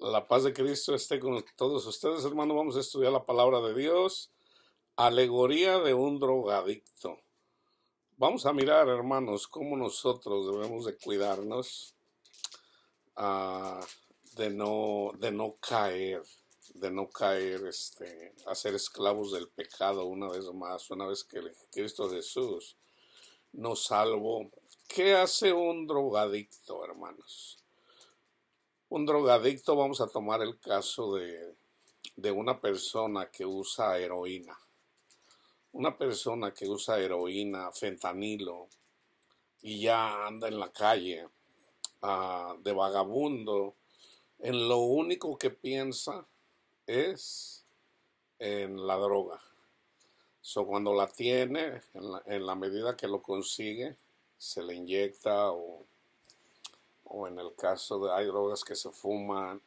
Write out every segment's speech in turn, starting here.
La paz de Cristo esté con todos ustedes, hermanos. Vamos a estudiar la palabra de Dios. Alegoría de un drogadicto. Vamos a mirar, hermanos, cómo nosotros debemos de cuidarnos ah, de no caer, a ser esclavos del pecado una vez más, una vez que Cristo Jesús nos salvó. ¿Qué hace un drogadicto, hermanos? Un drogadicto, vamos a tomar el caso de una persona que usa heroína. Una persona que usa heroína, fentanilo, y ya anda en la calle de vagabundo, en lo único que piensa es en la droga. Cuando la tiene, en la medida que lo consigue, se le inyecta o en el caso de hay drogas que se fuman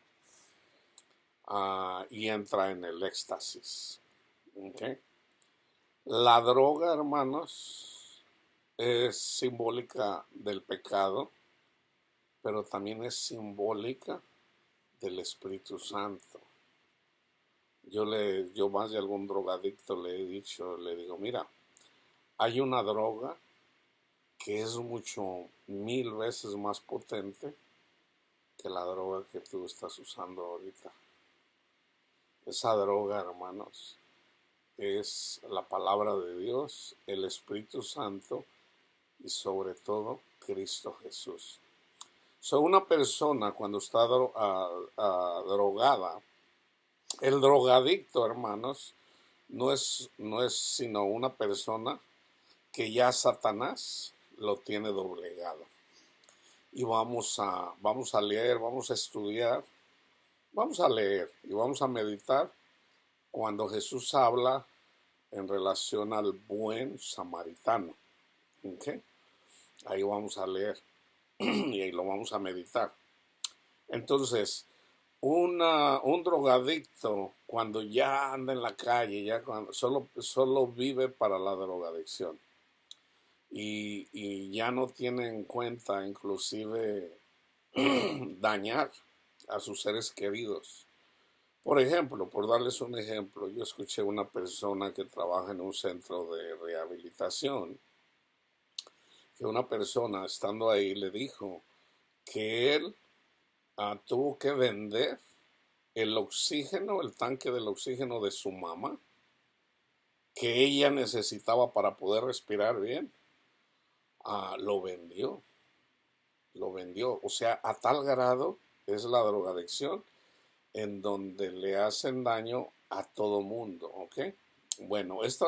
y entra en el éxtasis. ¿Okay? La droga, hermanos, es simbólica del pecado, pero también es simbólica del Espíritu Santo. Yo más de algún drogadicto le he dicho, le digo, mira, hay una droga que es mucho, 1000 veces más potente que la droga que tú estás usando ahorita. Esa droga, hermanos, es la palabra de Dios, el Espíritu Santo y sobre todo Cristo Jesús. Una persona cuando está drogada, el drogadicto, hermanos, no es sino una persona que ya Satanás lo tiene doblegado. Y vamos a leer, vamos a estudiar, vamos a leer y vamos a meditar cuando Jesús habla en relación al buen samaritano. ¿Okay? Ahí vamos a leer y ahí lo vamos a meditar. Entonces, un drogadicto cuando ya anda en la calle, ya cuando solo vive para la drogadicción y ya no tiene en cuenta inclusive dañar a sus seres queridos. Por ejemplo, por darles un ejemplo, yo escuché una persona que trabaja en un centro de rehabilitación, que una persona estando ahí le dijo que él tuvo que vender el oxígeno, el tanque del oxígeno de su mamá, que ella necesitaba para poder respirar bien, lo vendió, lo vendió. O sea, a tal grado es la drogadicción en donde le hacen daño a todo mundo, ¿ok? Bueno, este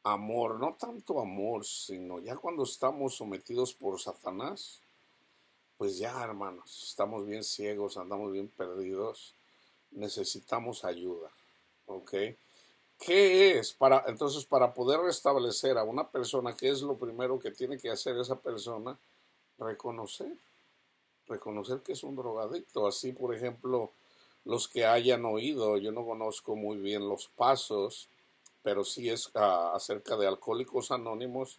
amor, no tanto amor, sino ya cuando estamos sometidos por Satanás, pues ya, hermanos, estamos bien ciegos, andamos bien perdidos, necesitamos ayuda, ¿ok? ¿Qué es? Entonces, para poder restablecer a una persona, ¿qué es lo primero que tiene que hacer esa persona? Reconocer, reconocer que es un drogadicto. Así, por ejemplo, los que hayan oído, yo no conozco muy bien los pasos, pero sí es acerca de Alcohólicos Anónimos,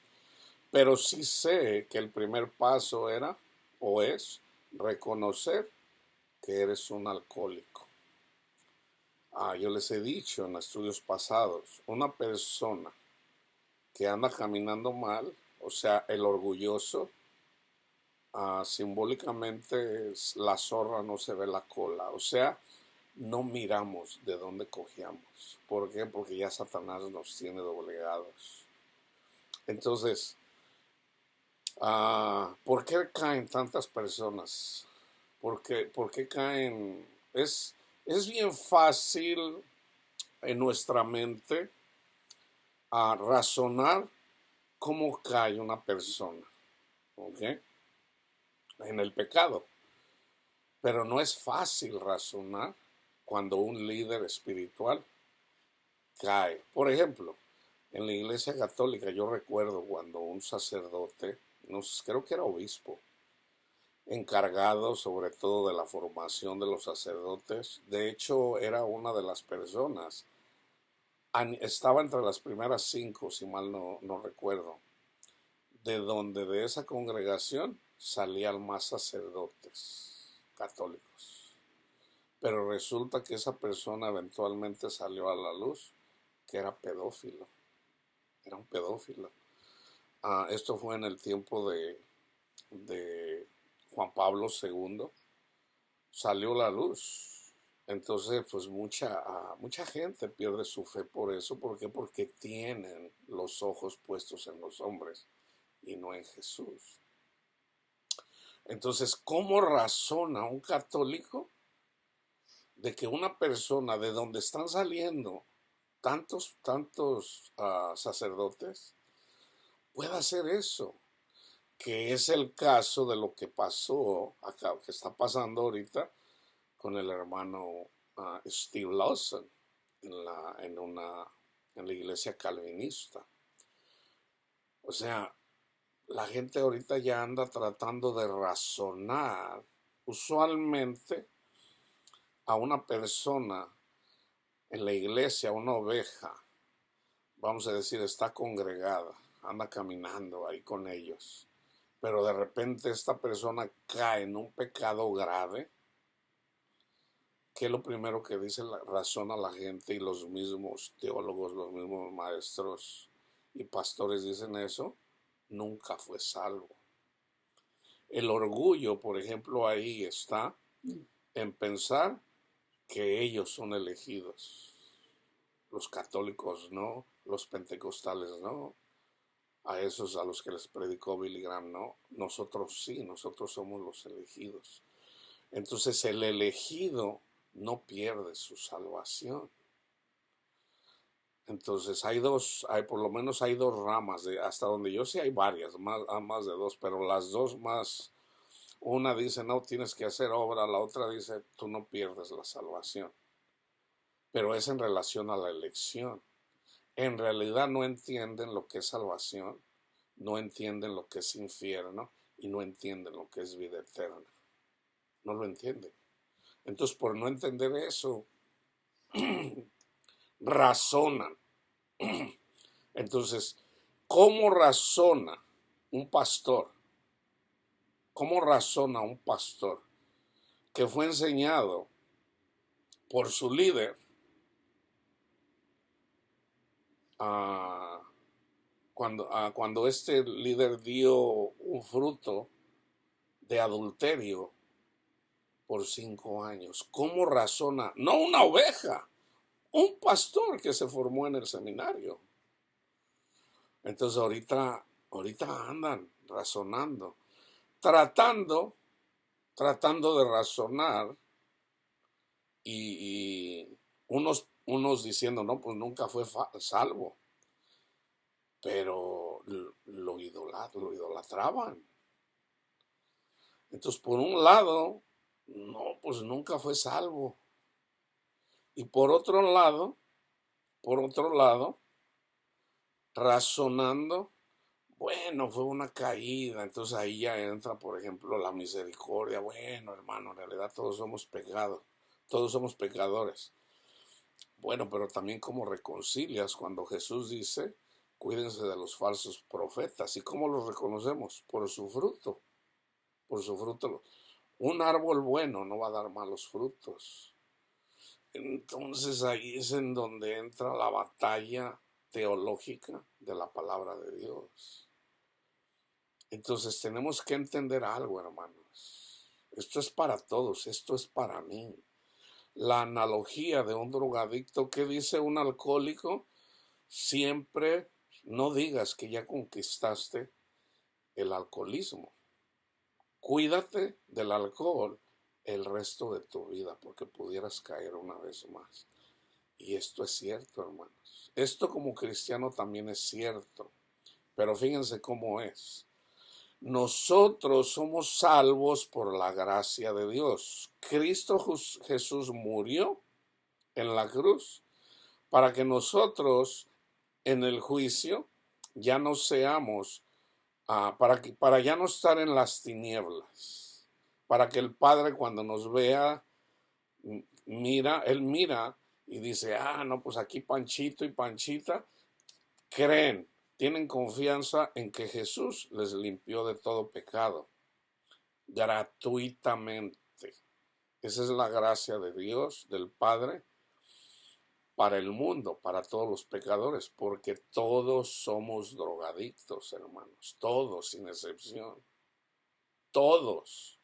pero sí sé que el primer paso era o es reconocer que eres un alcohólico. Yo les he dicho en estudios pasados, una persona que anda caminando mal, o sea, el orgulloso, simbólicamente la zorra no se ve la cola, o sea, no miramos de dónde cogíamos. ¿Por qué? Porque ya Satanás nos tiene doblegados. Entonces, ¿por qué caen tantas personas? ¿Por qué caen? Es bien fácil en nuestra mente razonar cómo cae una persona, ¿ok? En el pecado. Pero no es fácil razonar cuando un líder espiritual cae. Por ejemplo, en la Iglesia Católica yo recuerdo cuando un sacerdote, no sé, creo que era obispo, encargado sobre todo de la formación de los sacerdotes, de hecho era una de las personas, estaba entre las primeras 5, si mal no recuerdo, de esa congregación salían más sacerdotes católicos. Pero resulta que esa persona eventualmente salió a la luz que era pedófilo. Era un pedófilo. Esto fue en el tiempo de Juan Pablo II. Salió a la luz. Entonces, pues mucha gente pierde su fe por eso. ¿Por qué? Porque tienen los ojos puestos en los hombres y no en Jesús. Entonces, ¿cómo razona un católico de que una persona de donde están saliendo tantos sacerdotes pueda hacer eso? Que es el caso de lo que pasó acá, que está pasando ahorita con el hermano Steve Lawson en la iglesia calvinista. O sea, la gente ahorita ya anda tratando de razonar. Usualmente a una persona en la iglesia, una oveja, vamos a decir, está congregada, anda caminando ahí con ellos, pero de repente esta persona cae en un pecado grave. ¿Qué es lo primero que dice razona la gente? Y los mismos teólogos, los mismos maestros y pastores dicen eso: nunca fue salvo. El orgullo, por ejemplo, ahí está en pensar que ellos son elegidos. Los católicos no, los pentecostales no, a esos a los que les predicó Billy Graham no, nosotros sí, nosotros somos los elegidos. Entonces el elegido no pierde su salvación. Entonces por lo menos hay dos ramas, hasta donde yo sé hay varias, más de dos, pero las dos más, una dice no tienes que hacer obra, la otra dice tú no pierdes la salvación. Pero es en relación a la elección. En realidad no entienden lo que es salvación, no entienden lo que es infierno y no entienden lo que es vida eterna. No lo entienden. Entonces, por no entender eso, razonan. Entonces, ¿cómo razona un pastor? ¿Cómo razona un pastor que fue enseñado por su líder cuando este líder dio un fruto de adulterio por 5 años? ¿Cómo razona? No una oveja, un pastor que se formó en el seminario. Entonces ahorita andan razonando, tratando de razonar y unos diciendo, no, pues nunca fue salvo, pero lo idolatraban. Entonces, por un lado, no, pues nunca fue salvo. Y por otro lado, razonando, bueno, fue una caída. Entonces ahí ya entra, por ejemplo, la misericordia. Bueno, hermano, en realidad todos somos pecadores. Bueno, pero también cómo reconcilias cuando Jesús dice, cuídense de los falsos profetas. ¿Y cómo los reconocemos? Por su fruto. Por su fruto. Un árbol bueno no va a dar malos frutos. Entonces ahí es en donde entra la batalla teológica de la palabra de Dios. Entonces tenemos que entender algo, hermanos. Esto es para todos, esto es para mí. La analogía de un drogadicto, que dice un alcohólico, siempre no digas que ya conquistaste el alcoholismo. Cuídate del alcohol el resto de tu vida porque pudieras caer una vez más. Y esto es cierto, hermanos. Esto como cristiano también es cierto. Pero fíjense cómo es. Nosotros somos salvos por la gracia de Dios. Cristo Jesús murió en la cruz para que nosotros en el juicio ya no seamos, para ya no estar en las tinieblas, para que el Padre cuando nos vea, Él mira y dice, no, pues aquí Panchito y Panchita creen tienen confianza en que Jesús les limpió de todo pecado gratuitamente. Esa es la gracia de Dios, del Padre, para el mundo, para todos los pecadores, porque todos somos drogadictos, hermanos, todos sin excepción, todos.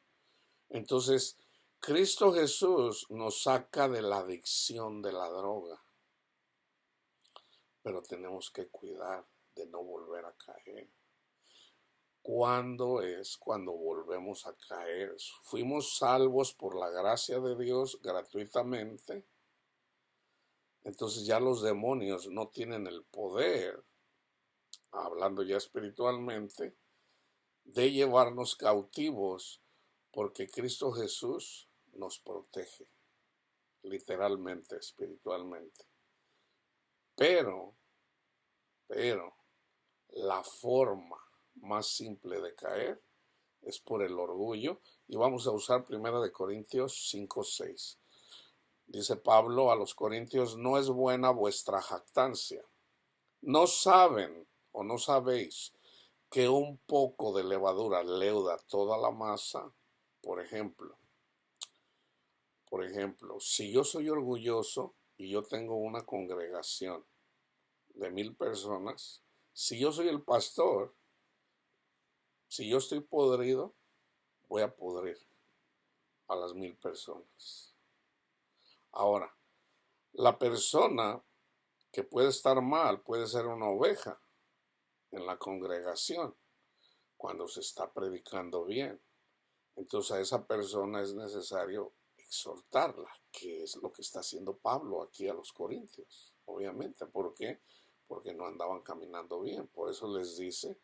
Entonces, Cristo Jesús nos saca de la adicción de la droga, pero tenemos que cuidar de no volver a caer. ¿Cuándo es cuando volvemos a caer? Fuimos salvos por la gracia de Dios gratuitamente. Entonces ya los demonios no tienen el poder, hablando ya espiritualmente, de llevarnos cautivos, porque Cristo Jesús nos protege, literalmente, espiritualmente. Pero, la forma más simple de caer es por el orgullo, y vamos a usar 1 Corintios 5:6. Dice Pablo a los Corintios: no es buena vuestra jactancia. ¿No saben o no sabéis que un poco de levadura leuda toda la masa? Por ejemplo, si yo soy orgulloso y yo tengo una congregación de 1000 personas, si yo soy el pastor, si yo estoy podrido, voy a podrir a las 1000 personas. Ahora, la persona que puede estar mal puede ser una oveja en la congregación cuando se está predicando bien. Entonces a esa persona es necesario exhortarla, que es lo que está haciendo Pablo aquí a los Corintios, obviamente. ¿Por qué? Porque no andaban caminando bien. Por eso les dice,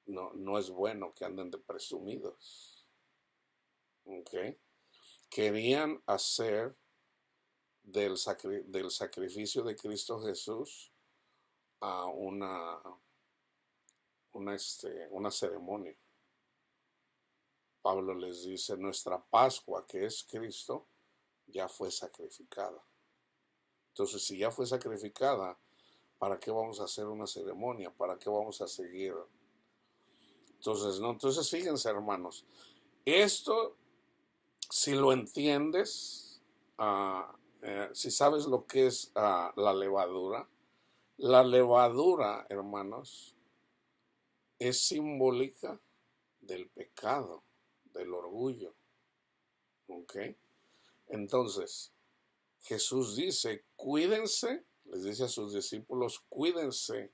no es bueno que anden de presumidos. ¿Okay? Querían hacer del sacrificio de Cristo Jesús a una ceremonia. Pablo les dice: nuestra Pascua, que es Cristo, ya fue sacrificada. Entonces, si ya fue sacrificada, ¿para qué vamos a hacer una ceremonia? ¿Para qué vamos a seguir? Entonces fíjense, hermanos, esto, si lo entiendes, si sabes lo que es la levadura, hermanos, es simbólica del pecado, del orgullo. ¿Ok? Entonces, Jesús dice: cuídense, les dice a sus discípulos, cuídense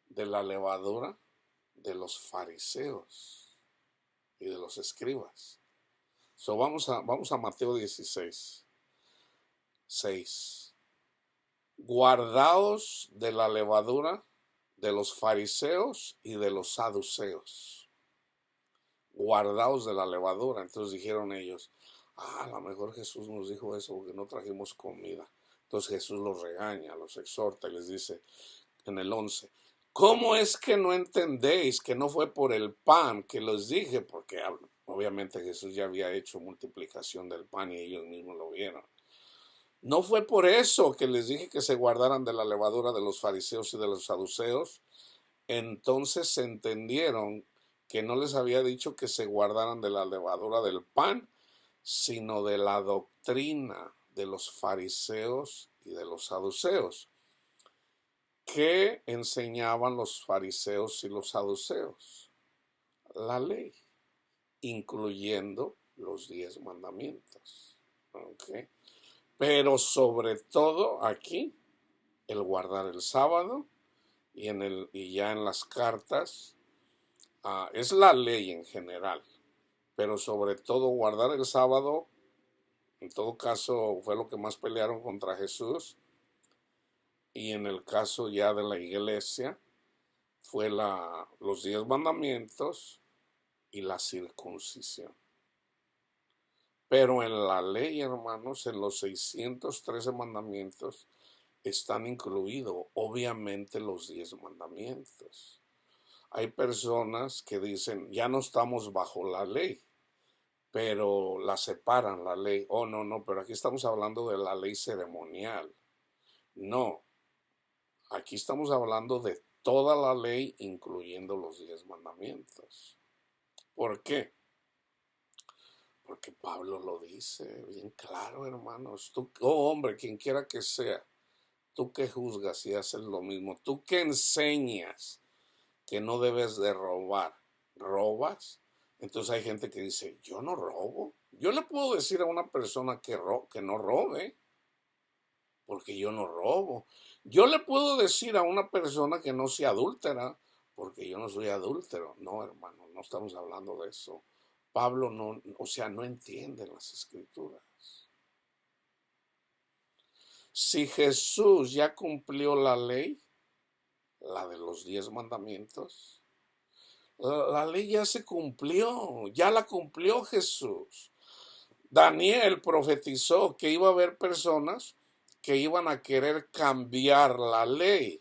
de la levadura de los fariseos y de los escribas. Vamos a Mateo 16, 6. Guardaos de la levadura de los fariseos y de los saduceos. Guardaos de la levadura. Entonces dijeron ellos: a lo mejor Jesús nos dijo eso porque no trajimos comida. Entonces Jesús los regaña, los exhorta y les dice en el 11: ¿cómo es que no entendéis que no fue por el pan que les dije? Porque obviamente Jesús ya había hecho multiplicación del pan y ellos mismos lo vieron. No fue por eso que les dije que se guardaran de la levadura de los fariseos y de los saduceos. Entonces se entendieron que no les había dicho que se guardaran de la levadura del pan, sino de la doctrina de los fariseos y de los saduceos. ¿Qué enseñaban los fariseos y los saduceos? La ley, incluyendo los 10 mandamientos. ¿Okay? Pero sobre todo aquí, el guardar el sábado, y ya en las cartas, es la ley en general, pero sobre todo guardar el sábado. En todo caso fue lo que más pelearon contra Jesús, y en el caso ya de la iglesia fue los 10 mandamientos y la circuncisión. Pero en la ley, hermanos, en los 613 mandamientos están incluidos obviamente los 10 mandamientos. Hay personas que dicen: ya no estamos bajo la ley, pero la separan la ley. Oh, no, pero aquí estamos hablando de la ley ceremonial. No, aquí estamos hablando de toda la ley, incluyendo los 10 mandamientos. ¿Por qué? Porque Pablo lo dice bien claro, hermanos. Tú, oh hombre, quien quiera que sea, tú que juzgas y haces lo mismo, tú que enseñas que no debes de robar, robas. Entonces hay gente que dice, yo no robo. Yo le puedo decir a una persona que no robe, porque yo no robo. Yo le puedo decir a una persona que no sea adúltera, porque yo no soy adúltero. No, hermano, no estamos hablando de eso. Pablo no, o sea, no entiende las escrituras. Si Jesús ya cumplió la ley, la de los 10 mandamientos, la ley ya se cumplió, ya la cumplió Jesús. Daniel profetizó que iba a haber personas que iban a querer cambiar la ley.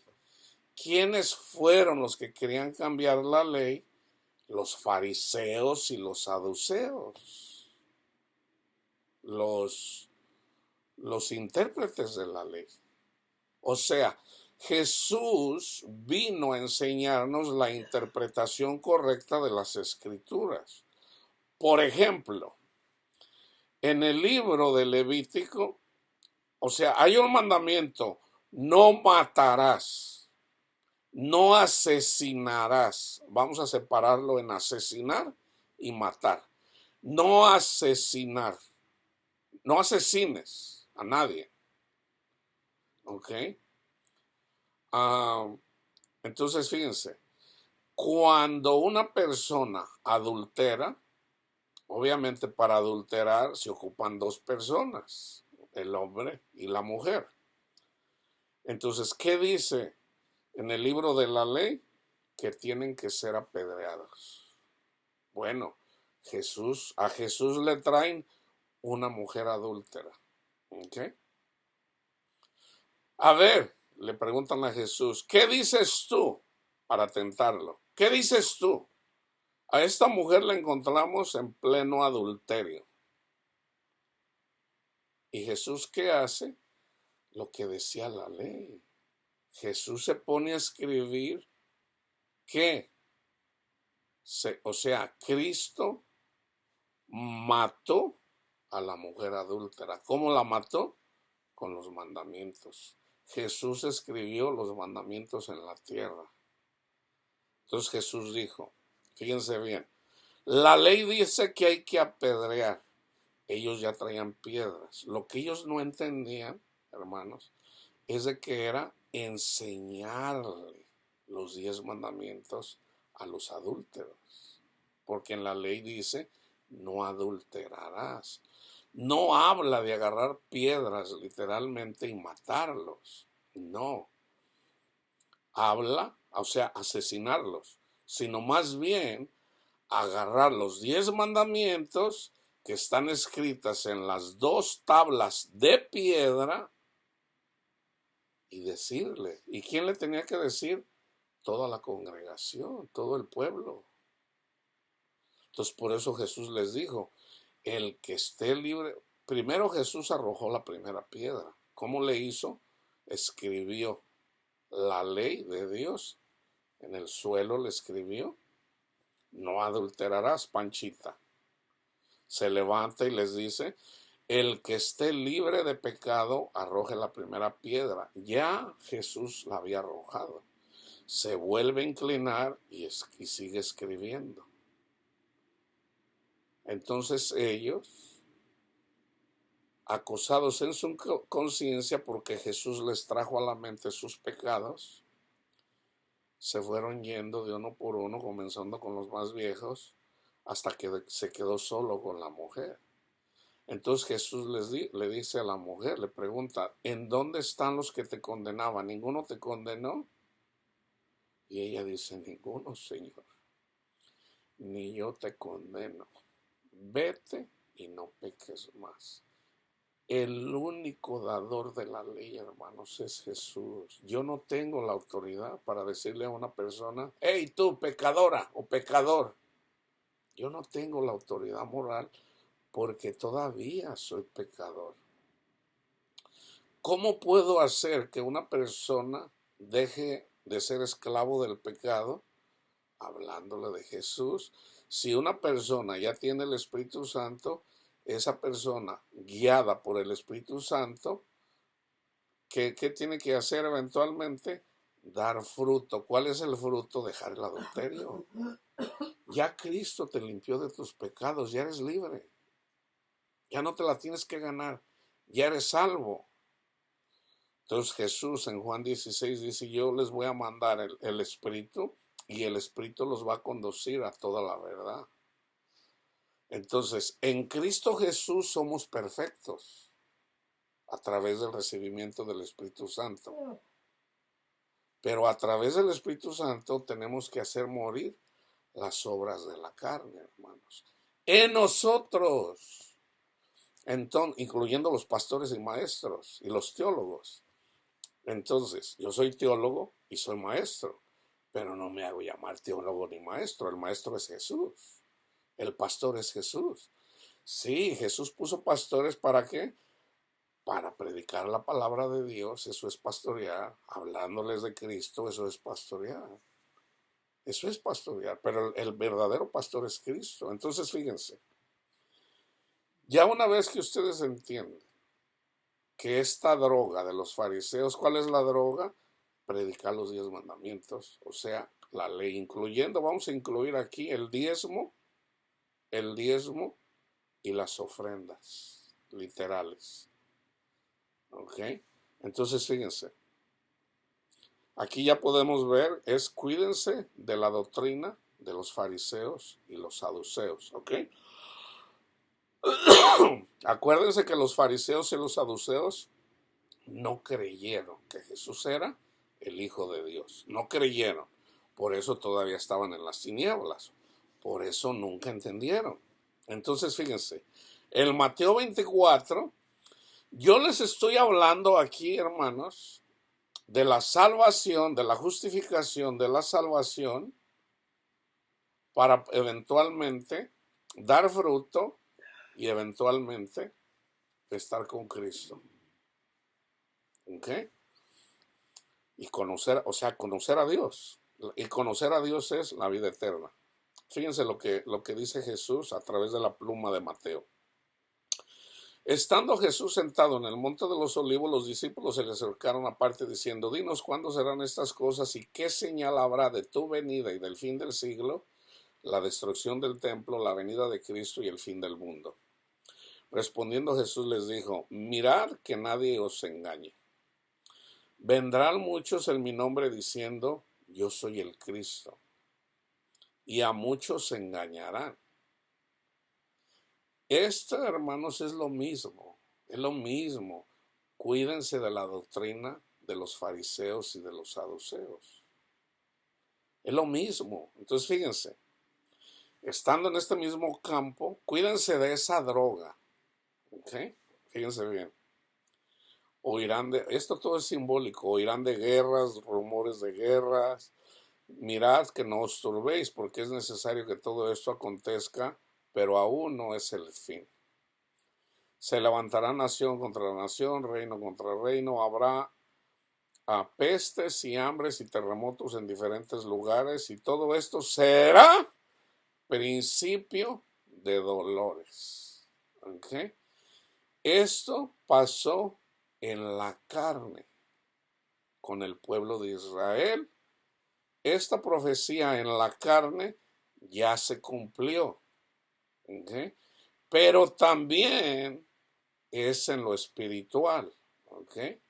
¿Quiénes fueron los que querían cambiar la ley? Los fariseos y los saduceos, los intérpretes de la ley. O sea, Jesús vino a enseñarnos la interpretación correcta de las escrituras. Por ejemplo, en el libro de Levítico, o sea, hay un mandamiento: no matarás, no asesinarás. Vamos a separarlo en asesinar y matar. No asesinar, no asesines a nadie. ¿Ok? Entonces, fíjense, cuando una persona adultera, obviamente para adulterar se ocupan dos personas, el hombre y la mujer. Entonces, ¿qué dice en el libro de la ley? Que tienen que ser apedreados. Bueno, a Jesús le traen una mujer adúltera. ¿Ok? A ver, le preguntan a Jesús, ¿qué dices tú para tentarlo? ¿Qué dices tú? A esta mujer la encontramos en pleno adulterio. ¿Y Jesús qué hace? Lo que decía la ley. Jesús se pone a escribir que, o sea, Cristo mató a la mujer adúltera. ¿Cómo la mató? Con los mandamientos. Jesús escribió los mandamientos en la tierra. Entonces Jesús dijo, fíjense bien, la ley dice que hay que apedrear. Ellos ya traían piedras. Lo que ellos no entendían, hermanos, es de que era enseñarle los 10 mandamientos a los adúlteros. Porque en la ley dice, no adulterarás. No habla de agarrar piedras literalmente y matarlos. No. Habla, o sea, asesinarlos. Sino más bien agarrar los 10 mandamientos que están escritas en las 2 tablas de piedra y decirle. ¿Y quién le tenía que decir? Toda la congregación, todo el pueblo. Entonces por eso Jesús les dijo, el que esté libre, primero Jesús arrojó la primera piedra. ¿Cómo le hizo? Escribió la ley de Dios. En el suelo le escribió, no adulterarás, Panchita. Se levanta y les dice, el que esté libre de pecado, arroje la primera piedra. Ya Jesús la había arrojado. Se vuelve a inclinar y sigue escribiendo. Entonces ellos, acosados en su conciencia porque Jesús les trajo a la mente sus pecados, se fueron yendo de uno por uno, comenzando con los más viejos, hasta que se quedó solo con la mujer. Entonces Jesús le dice a la mujer, le pregunta, ¿en dónde están los que te condenaban? ¿Ninguno te condenó? Y ella dice, ninguno, Señor, ni yo te condeno. Vete y no peques más. El único dador de la ley, hermanos, es Jesús. Yo no tengo la autoridad para decirle a una persona, hey, tú, pecadora o pecador. Yo no tengo la autoridad moral porque todavía soy pecador. ¿Cómo puedo hacer que una persona deje de ser esclavo del pecado, hablándole de Jesús. Si una persona ya tiene el Espíritu Santo, esa persona guiada por el Espíritu Santo, ¿qué tiene que hacer eventualmente? Dar fruto. ¿Cuál es el fruto? Dejar el adulterio. Ya Cristo te limpió de tus pecados, ya eres libre. Ya no te la tienes que ganar, ya eres salvo. Entonces Jesús en Juan 16 dice, yo les voy a mandar el Espíritu y el Espíritu los va a conducir a toda la verdad. Entonces, en Cristo Jesús somos perfectos a través del recibimiento del Espíritu Santo. Pero a través del Espíritu Santo tenemos que hacer morir las obras de la carne, hermanos. En nosotros, entonces, incluyendo los pastores y maestros y los teólogos. Entonces, yo soy teólogo y soy maestro, pero no me hago llamar teólogo ni maestro. El maestro es Jesús. El pastor es Jesús. Sí, Jesús puso pastores, ¿para qué? Para predicar la palabra de Dios, eso es pastorear. Hablándoles de Cristo, eso es pastorear. Eso es pastorear, pero el verdadero pastor es Cristo. Entonces, fíjense, ya una vez que ustedes entienden que esta droga de los fariseos, ¿cuál es la droga? Predicar los 10 mandamientos, o sea, la ley, incluyendo, vamos a incluir aquí el diezmo y las ofrendas literales. ¿Ok? Entonces, fíjense, aquí ya podemos ver, cuídense de la doctrina de los fariseos y los saduceos. ¿Ok? Acuérdense que los fariseos y los saduceos no creyeron que Jesús era el Hijo de Dios. No creyeron. Por eso todavía estaban en las tinieblas. Por eso nunca entendieron. Entonces, fíjense, el Mateo 24, yo les estoy hablando aquí, hermanos, de la salvación, de la justificación, de la salvación, para eventualmente dar fruto y eventualmente estar con Cristo. ¿Ok? Y conocer, o sea, conocer a Dios. Y conocer a Dios es la vida eterna. Fíjense lo que dice Jesús a través de la pluma de Mateo. Estando Jesús sentado en el monte de los olivos, los discípulos se le acercaron aparte diciendo, dinos cuándo serán estas cosas y qué señal habrá de tu venida y del fin del siglo, la destrucción del templo, la venida de Cristo y el fin del mundo. Respondiendo Jesús les dijo, mirad que nadie os engañe. Vendrán muchos en mi nombre diciendo, yo soy el Cristo, y a muchos se engañarán. Esto, hermanos, es lo mismo. Cuídense de la doctrina de los fariseos y de los saduceos. Es lo mismo. Entonces, fíjense, estando en este mismo campo, cuídense de esa droga. ¿Ok? Fíjense bien. Esto todo es simbólico, oirán de guerras, rumores de guerras. Mirad que no os turbéis, porque es necesario que todo esto acontezca, pero aún no es el fin. Se levantará nación contra nación, reino contra reino, habrá pestes y hambres y terremotos en diferentes lugares, y todo esto será principio de dolores. ¿Okay? Esto pasó en la carne con el pueblo de Israel. Esta profecía en la carne ya se cumplió. ¿Okay? Pero también es en lo espiritual. ¿Okay?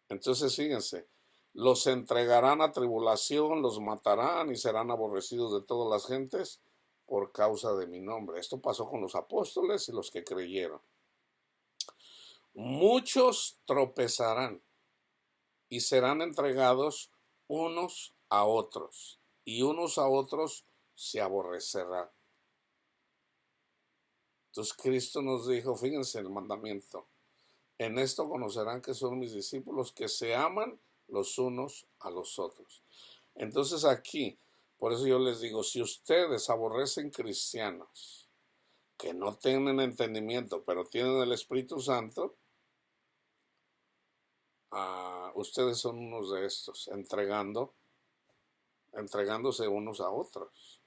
Entonces, fíjense, los entregarán a tribulación, los matarán y serán aborrecidos de todas las gentes por causa de mi nombre. Esto pasó con los apóstoles y los que creyeron. Muchos tropezarán y serán entregados unos a otros, y unos a otros se aborrecerán. Entonces Cristo nos dijo, fíjense el mandamiento, en esto conocerán que son mis discípulos, que se aman los unos a los otros. Entonces aquí, por eso yo les digo, si ustedes aborrecen cristianos que no tienen entendimiento, pero tienen el Espíritu Santo, Ustedes son unos de estos, entregándose unos a otros.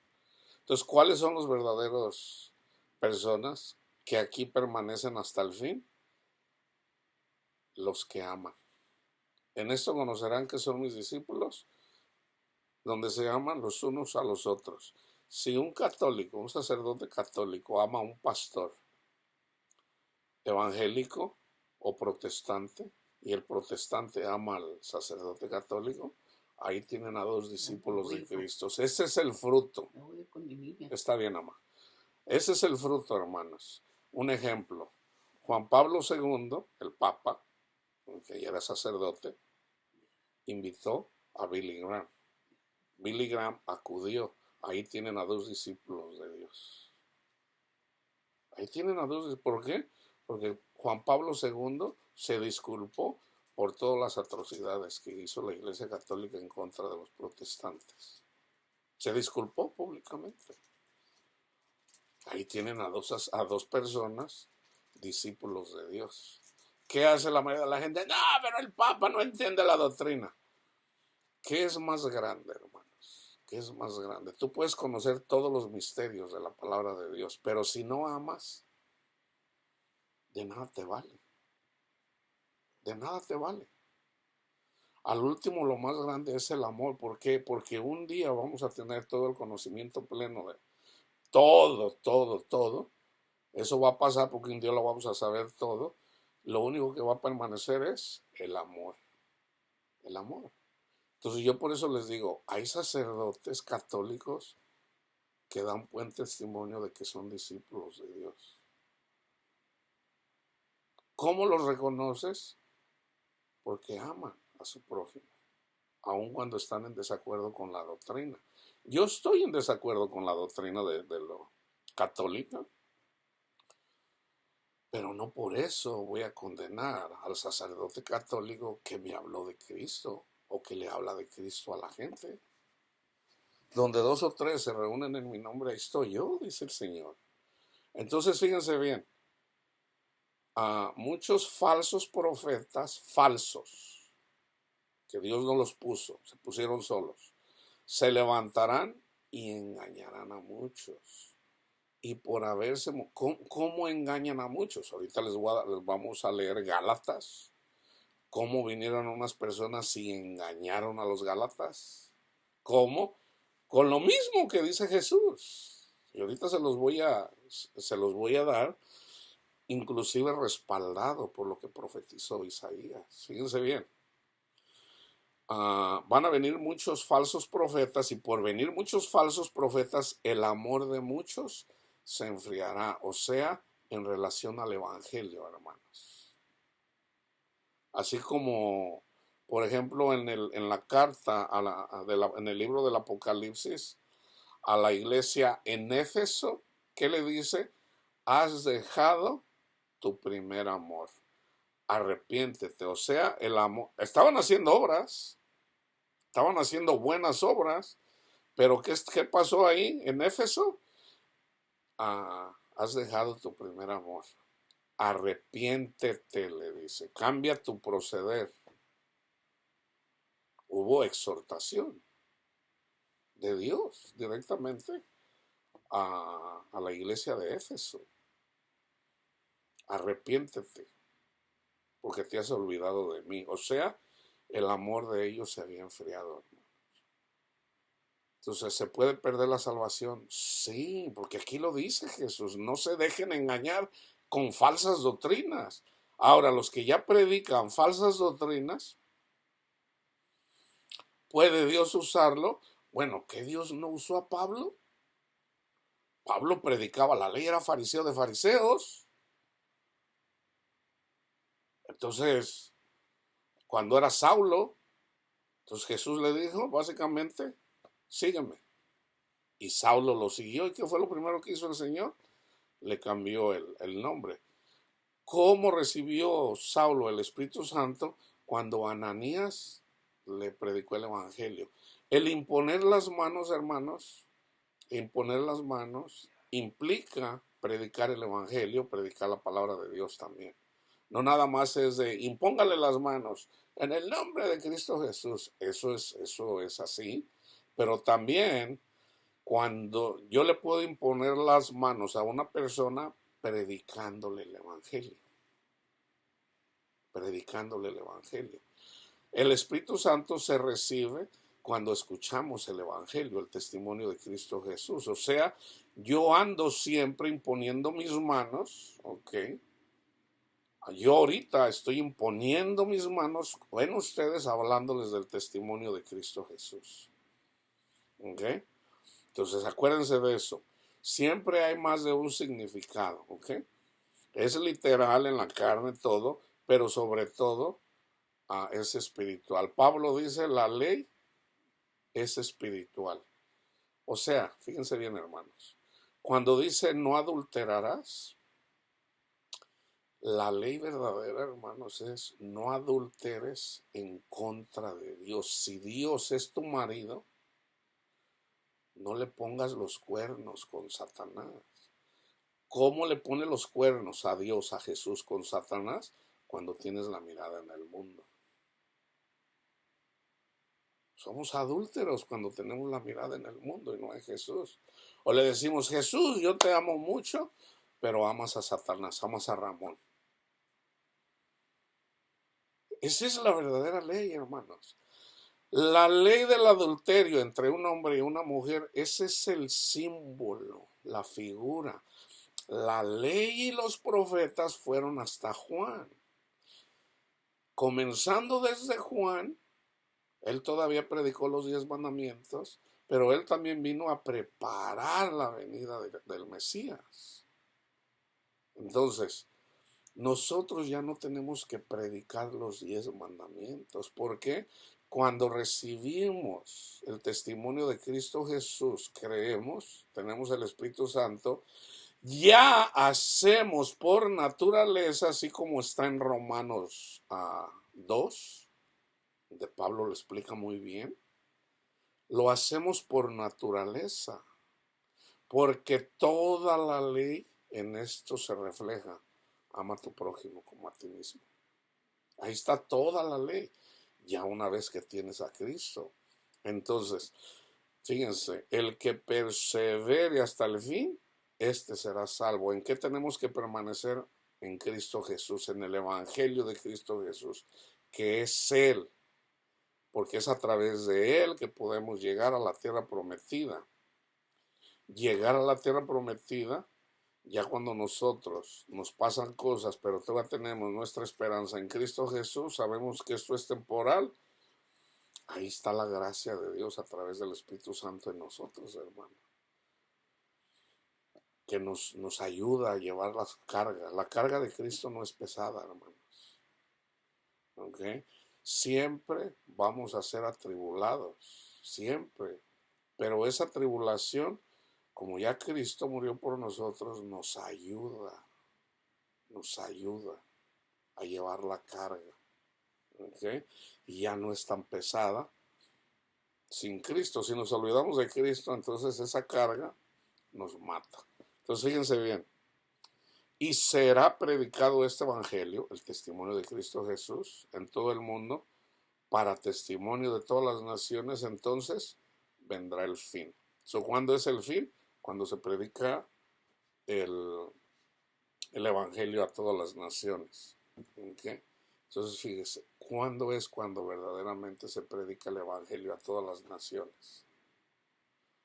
Entonces, ¿cuáles son los verdaderos personas que aquí permanecen hasta el fin? Los que aman. En esto conocerán que son mis discípulos, donde se aman los unos a los otros. Si un católico, un sacerdote católico ama a un pastor evangélico o protestante, y el protestante ama al sacerdote católico, ahí tienen a dos discípulos de Cristo. Ese es el fruto. Está bien, ama. Ese es el fruto, hermanos. Un ejemplo. Juan Pablo II, el Papa, que ya era sacerdote, invitó a Billy Graham. Billy Graham acudió. Ahí tienen a dos discípulos de Dios. Ahí tienen a dos. ¿Por qué? Porque Juan Pablo II se disculpó por todas las atrocidades que hizo la Iglesia Católica en contra de los protestantes. Se disculpó públicamente. Ahí tienen a dos personas, discípulos de Dios. ¿Qué hace la mayoría de la gente? No, pero el Papa no entiende la doctrina. ¿Qué es más grande, hermanos? ¿Qué es más grande? Tú puedes conocer todos los misterios de la palabra de Dios, pero si no amas, de nada te vale. De nada te vale. Al último, lo más grande es el amor. ¿Por qué? Porque un día vamos a tener todo el conocimiento pleno de todo, todo, todo. Eso va a pasar porque un día lo vamos a saber todo. Lo único que va a permanecer es el amor. El amor. Entonces yo por eso les digo, hay sacerdotes católicos que dan buen testimonio de que son discípulos de Dios. ¿Cómo los reconoces? Porque aman a su prójimo, aun cuando están en desacuerdo con la doctrina. Yo estoy en desacuerdo con la doctrina de lo católica, pero no por eso voy a condenar al sacerdote católico que me habló de Cristo o que le habla de Cristo a la gente. Donde dos o tres se reúnen en mi nombre, ahí estoy yo, dice el Señor. Entonces, fíjense bien, muchos falsos profetas, falsos, que Dios no los puso, se pusieron solos, se levantarán y engañarán a muchos. Y por haberse, ¿cómo engañan a muchos? Ahorita les vamos a leer Gálatas. ¿Cómo vinieron unas personas y engañaron a los Gálatas? ¿Cómo? Con lo mismo que dice Jesús. Y ahorita se los voy a dar, inclusive respaldado por lo que profetizó Isaías. Fíjense bien. Van a venir muchos falsos profetas y por venir muchos falsos profetas, el amor de muchos se enfriará, o sea, en relación al evangelio, hermanos. Así como, por ejemplo, en la carta, en el libro del Apocalipsis, a la iglesia en Éfeso, ¿qué le dice? Has dejado tu primer amor. Arrepiéntete, o sea, el amor. Estaban haciendo obras, estaban haciendo buenas obras, pero ¿qué pasó ahí en Éfeso? Has dejado tu primer amor. Arrepiéntete, le dice, cambia tu proceder. Hubo exhortación de Dios directamente a la iglesia de Éfeso. Arrepiéntete, porque te has olvidado de mí. O sea, el amor de ellos se había enfriado, hermanos. Entonces, ¿se puede perder la salvación? Sí, porque aquí lo dice Jesús, no se dejen engañar con falsas doctrinas. Ahora, los que ya predican falsas doctrinas, ¿puede Dios usarlo? Bueno, ¿qué Dios no usó a Pablo? Pablo predicaba la ley, era fariseo de fariseos. Entonces, cuando era Saulo, entonces Jesús le dijo, básicamente, sígueme. Y Saulo lo siguió. ¿Y qué fue lo primero que hizo el Señor? Le cambió el nombre. ¿Cómo recibió Saulo el Espíritu Santo? Cuando Ananías le predicó el Evangelio. El imponer las manos, hermanos, imponer las manos implica predicar el Evangelio, predicar la palabra de Dios también. No nada más es de impóngale las manos en el nombre de Cristo Jesús. Eso es así. Pero también cuando yo le puedo imponer las manos a una persona predicándole el evangelio. Predicándole el evangelio. El Espíritu Santo se recibe cuando escuchamos el evangelio, el testimonio de Cristo Jesús. O sea, yo ando siempre imponiendo mis manos, ¿ok? Yo ahorita estoy imponiendo mis manos en ustedes hablándoles del testimonio de Cristo Jesús. ¿Ok? Entonces acuérdense de eso. Siempre hay más de un significado. ¿Ok? Es literal en la carne todo, pero sobre todo es espiritual. Pablo dice la ley es espiritual. O sea, fíjense bien hermanos. Cuando dice no adulterarás, la ley verdadera, hermanos, es no adulteres en contra de Dios. Si Dios es tu marido, no le pongas los cuernos con Satanás. ¿Cómo le pone los cuernos a Dios, a Jesús con Satanás? Cuando tienes la mirada en el mundo. Somos adúlteros cuando tenemos la mirada en el mundo y no en Jesús. O le decimos, Jesús, yo te amo mucho, pero amas a Satanás, amas a Ramón. Esa es la verdadera ley, hermanos. La ley del adulterio entre un hombre y una mujer, ese es el símbolo, la figura. La ley y los profetas fueron hasta Juan. Comenzando desde Juan, él todavía predicó los 10 mandamientos, pero él también vino a preparar la venida del Mesías. Entonces, nosotros ya no tenemos que predicar los 10 mandamientos. ¿Por qué? Cuando recibimos el testimonio de Cristo Jesús, creemos, tenemos el Espíritu Santo, ya hacemos por naturaleza, así como está en Romanos 2, de Pablo lo explica muy bien, lo hacemos por naturaleza, porque toda la ley en esto se refleja. Ama a tu prójimo como a ti mismo. Ahí está toda la ley, ya una vez que tienes a Cristo. Entonces, fíjense, el que persevere hasta el fin, este será salvo. ¿En qué tenemos que permanecer? En Cristo Jesús, en el Evangelio de Cristo Jesús, que es Él, porque es a través de Él que podemos llegar a la tierra prometida. Llegar a la tierra prometida, ya cuando nosotros nos pasan cosas, pero todavía tenemos nuestra esperanza en Cristo Jesús, sabemos que esto es temporal. Ahí está la gracia de Dios a través del Espíritu Santo en nosotros, hermano, que nos ayuda a llevar las cargas. La carga de Cristo no es pesada, hermanos. ¿Ok? Siempre vamos a ser atribulados, siempre. Pero esa tribulación, como ya Cristo murió por nosotros, nos ayuda a llevar la carga. ¿Ok? Y ya no es tan pesada sin Cristo. Si nos olvidamos de Cristo, entonces esa carga nos mata. Entonces fíjense bien. Y será predicado este evangelio, el testimonio de Cristo Jesús, en todo el mundo, para testimonio de todas las naciones. Entonces vendrá el fin. ¿Cuándo es el fin? Cuando se predica el evangelio a todas las naciones. ¿Okay? Entonces fíjese, ¿cuándo es cuando verdaderamente se predica el evangelio a todas las naciones?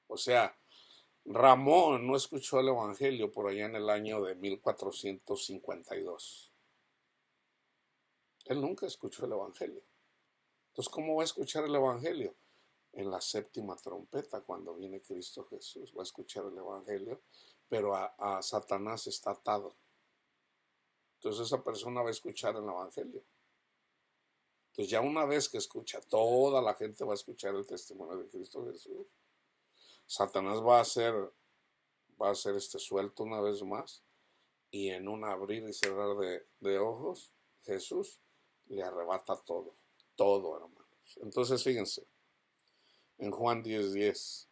O sea, Ramón no escuchó el evangelio por allá en el año de 1452. Él nunca escuchó el evangelio. Entonces, ¿cómo va a escuchar el evangelio? En la séptima trompeta, cuando viene Cristo Jesús, va a escuchar el evangelio, pero a Satanás está atado. Entonces esa persona va a escuchar el evangelio. Entonces ya una vez que escucha, toda la gente va a escuchar el testimonio de Cristo Jesús. Satanás va a ser suelto una vez más, y en un abrir y cerrar de ojos, Jesús le arrebata todo, hermanos. Entonces fíjense, en Juan 10:10,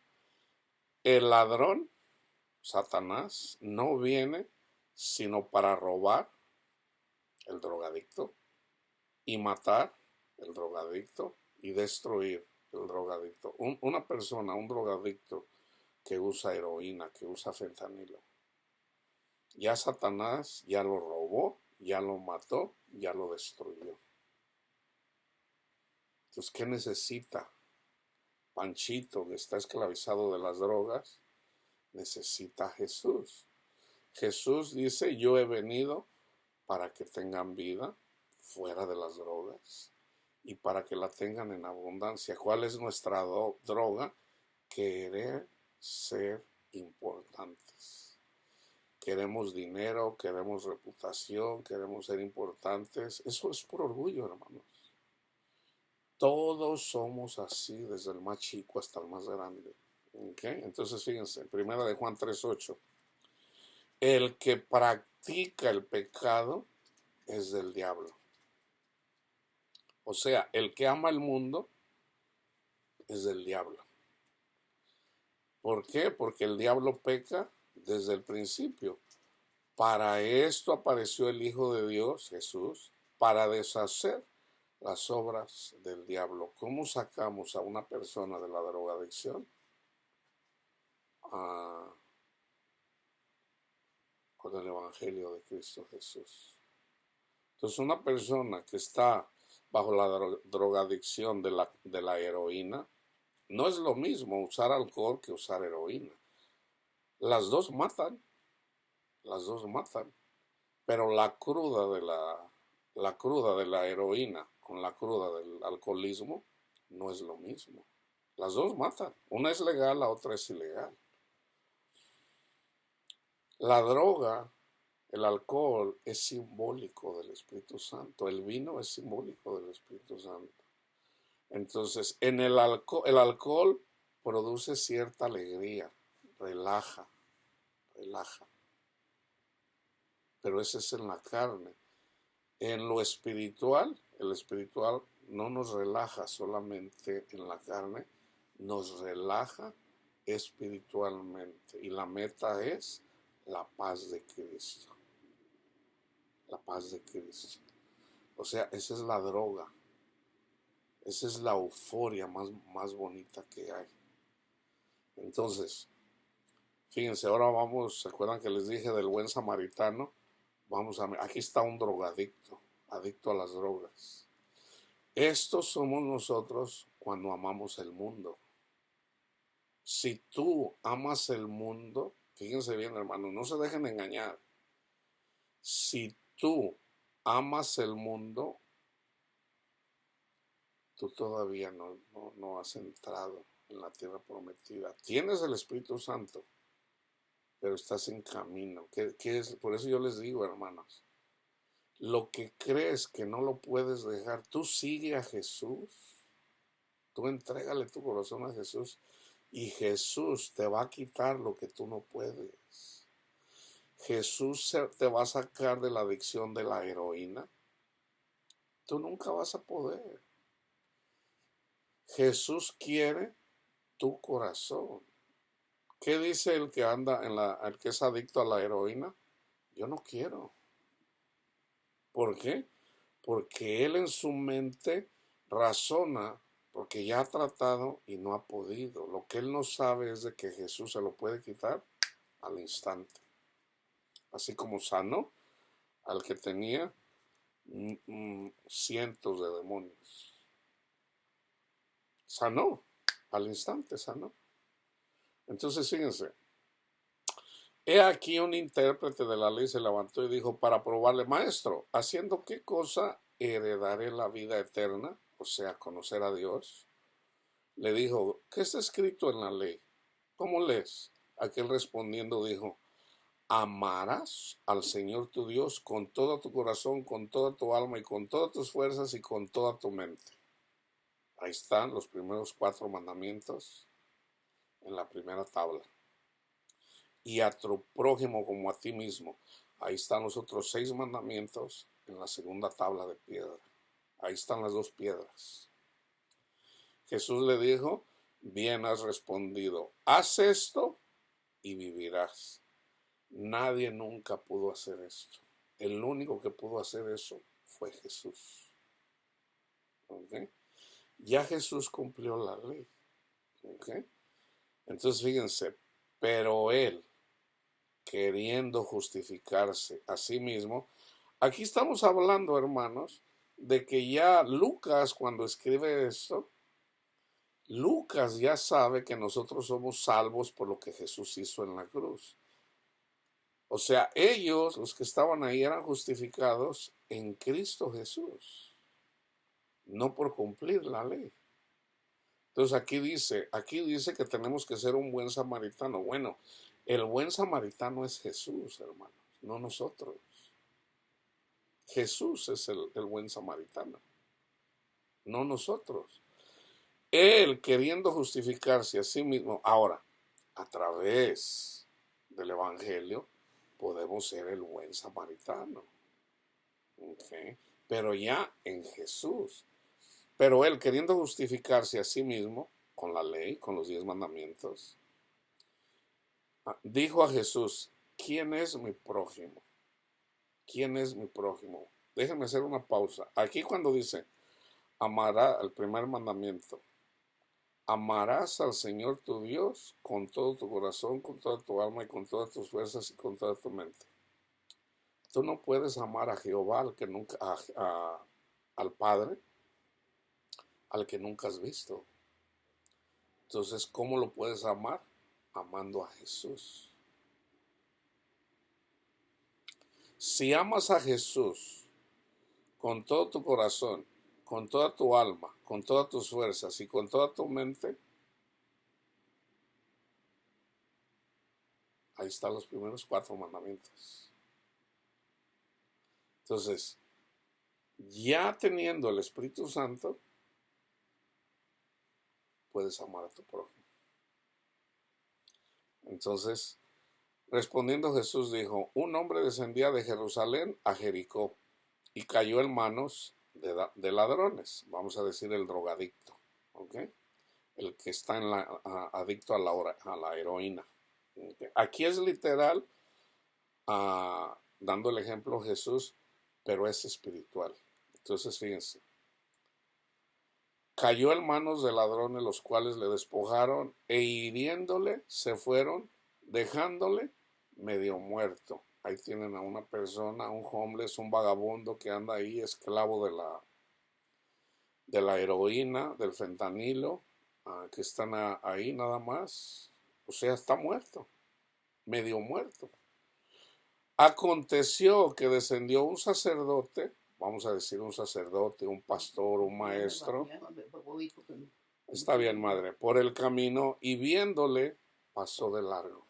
el ladrón, Satanás, no viene sino para robar, el drogadicto, y matar, el drogadicto, y destruir, el drogadicto. Una persona, un drogadicto que usa heroína, que usa fentanilo, ya Satanás ya lo robó, ya lo mató, ya lo destruyó. Entonces, ¿qué necesita Panchito, que está esclavizado de las drogas? Necesita a Jesús. Jesús dice, yo he venido para que tengan vida fuera de las drogas y para que la tengan en abundancia. ¿Cuál es nuestra droga? Querer ser importantes. Queremos dinero, queremos reputación, queremos ser importantes. Eso es por orgullo, hermanos. Todos somos así, desde el más chico hasta el más grande. ¿Okay? Entonces, fíjense, primera de Juan 3:8. El que practica el pecado es del diablo. O sea, el que ama el mundo es del diablo. ¿Por qué? Porque el diablo peca desde el principio. Para esto apareció el Hijo de Dios, Jesús, para deshacer las obras del diablo. ¿Cómo sacamos a una persona de la drogadicción? Con el Evangelio de Cristo Jesús. Entonces, una persona que está bajo la drogadicción de la heroína, no es lo mismo usar alcohol que usar heroína. Las dos matan, pero la cruda de la heroína con la cruda del alcoholismo no es lo mismo. Las dos matan. Una es legal, la otra es ilegal. La droga, el alcohol, es simbólico del Espíritu Santo. El vino es simbólico del Espíritu Santo. Entonces, el alcohol produce cierta alegría, relaja. Pero ese es en la carne. En lo espiritual, el espiritual no nos relaja solamente en la carne, nos relaja espiritualmente. Y la meta es la paz de Cristo. La paz de Cristo. O sea, esa es la droga. Esa es la euforia más bonita que hay. Entonces, fíjense, ahora vamos, ¿se acuerdan que les dije del buen samaritano? Aquí está un drogadicto, adicto a las drogas. Estos somos nosotros cuando amamos el mundo. Si tú amas el mundo, fíjense bien, hermanos, no se dejen engañar. Si tú amas el mundo, tú todavía no has entrado en la tierra prometida. Tienes el Espíritu Santo, pero estás en camino. ¿Qué es? Por eso yo les digo, hermanos, lo que crees que no lo puedes dejar, tú sigue a Jesús. Tú entrégale tu corazón a Jesús y Jesús te va a quitar lo que tú no puedes. Jesús te va a sacar de la adicción de la heroína. Tú nunca vas a poder. Jesús quiere tu corazón. ¿Qué dice el que el que es adicto a la heroína? Yo no quiero. ¿Por qué? Porque él en su mente razona, porque ya ha tratado y no ha podido. Lo que él no sabe es de que Jesús se lo puede quitar al instante. Así como sanó al que tenía cientos de demonios. Sanó, al instante sanó. Entonces fíjense, he aquí un intérprete de la ley se levantó y dijo para probarle, maestro, ¿haciendo qué cosa heredaré la vida eterna? O sea, conocer a Dios. Le dijo, ¿qué está escrito en la ley? ¿Cómo lees? Aquel respondiendo dijo, amarás al Señor tu Dios con todo tu corazón, con toda tu alma y con todas tus fuerzas y con toda tu mente. Ahí están los primeros 4 mandamientos en la primera tabla. Y a tu prójimo como a ti mismo. Ahí están los otros 6 mandamientos en la segunda tabla de piedra. Ahí están las 2 piedras. Jesús le dijo, bien has respondido, haz esto y vivirás. Nadie nunca pudo hacer esto. el único que pudo hacer eso fue Jesús. ¿Okay? Ya Jesús cumplió la ley. ¿Okay? Entonces fíjense, pero él, queriendo justificarse a sí mismo, aquí estamos hablando, hermanos, de que ya Lucas, cuando escribe esto, Lucas ya sabe que nosotros somos salvos por lo que Jesús hizo en la cruz. O sea, ellos, los que estaban ahí, eran justificados en Cristo Jesús, no por cumplir la ley. Entonces aquí dice que tenemos que ser un buen samaritano. Bueno, el buen samaritano es Jesús, hermanos, no nosotros. Jesús es el buen samaritano, no nosotros. Él queriendo justificarse a sí mismo. Ahora, a través del Evangelio, podemos ser el buen samaritano. ¿Okay? Pero ya en Jesús. Pero él queriendo justificarse a sí mismo, con la ley, con los 10 mandamientos, dijo a Jesús, ¿quién es mi prójimo? ¿Quién es mi prójimo? Déjenme hacer una pausa. Aquí cuando dice, amará el primer mandamiento, amarás al Señor tu Dios con todo tu corazón, con toda tu alma y con todas tus fuerzas y con toda tu mente. Tú no puedes amar a Jehová, al Padre, al que nunca has visto. Entonces, ¿cómo lo puedes amar? Amando a Jesús. Si amas a Jesús con todo tu corazón, con toda tu alma, con todas tus fuerzas y con toda tu mente, ahí están los primeros 4 mandamientos. Entonces, ya teniendo el Espíritu Santo, puedes amar a tu prójimo. Entonces, respondiendo Jesús dijo, un hombre descendía de Jerusalén a Jericó y cayó en manos de ladrones, vamos a decir el drogadicto, ¿ok? El que está adicto a la heroína. ¿Okay? Aquí es literal, dando el ejemplo Jesús, pero es espiritual. Entonces fíjense, cayó en manos de ladrones, los cuales le despojaron e hiriéndole se fueron, dejándole medio muerto. Ahí tienen a una persona, un homeless, un vagabundo que anda ahí esclavo de la heroína, del fentanilo, que están ahí nada más. O sea, está muerto, medio muerto. Aconteció que descendió un sacerdote, vamos a decir un sacerdote, un pastor, un maestro. Está bien, madre, por el camino y viéndole pasó de largo.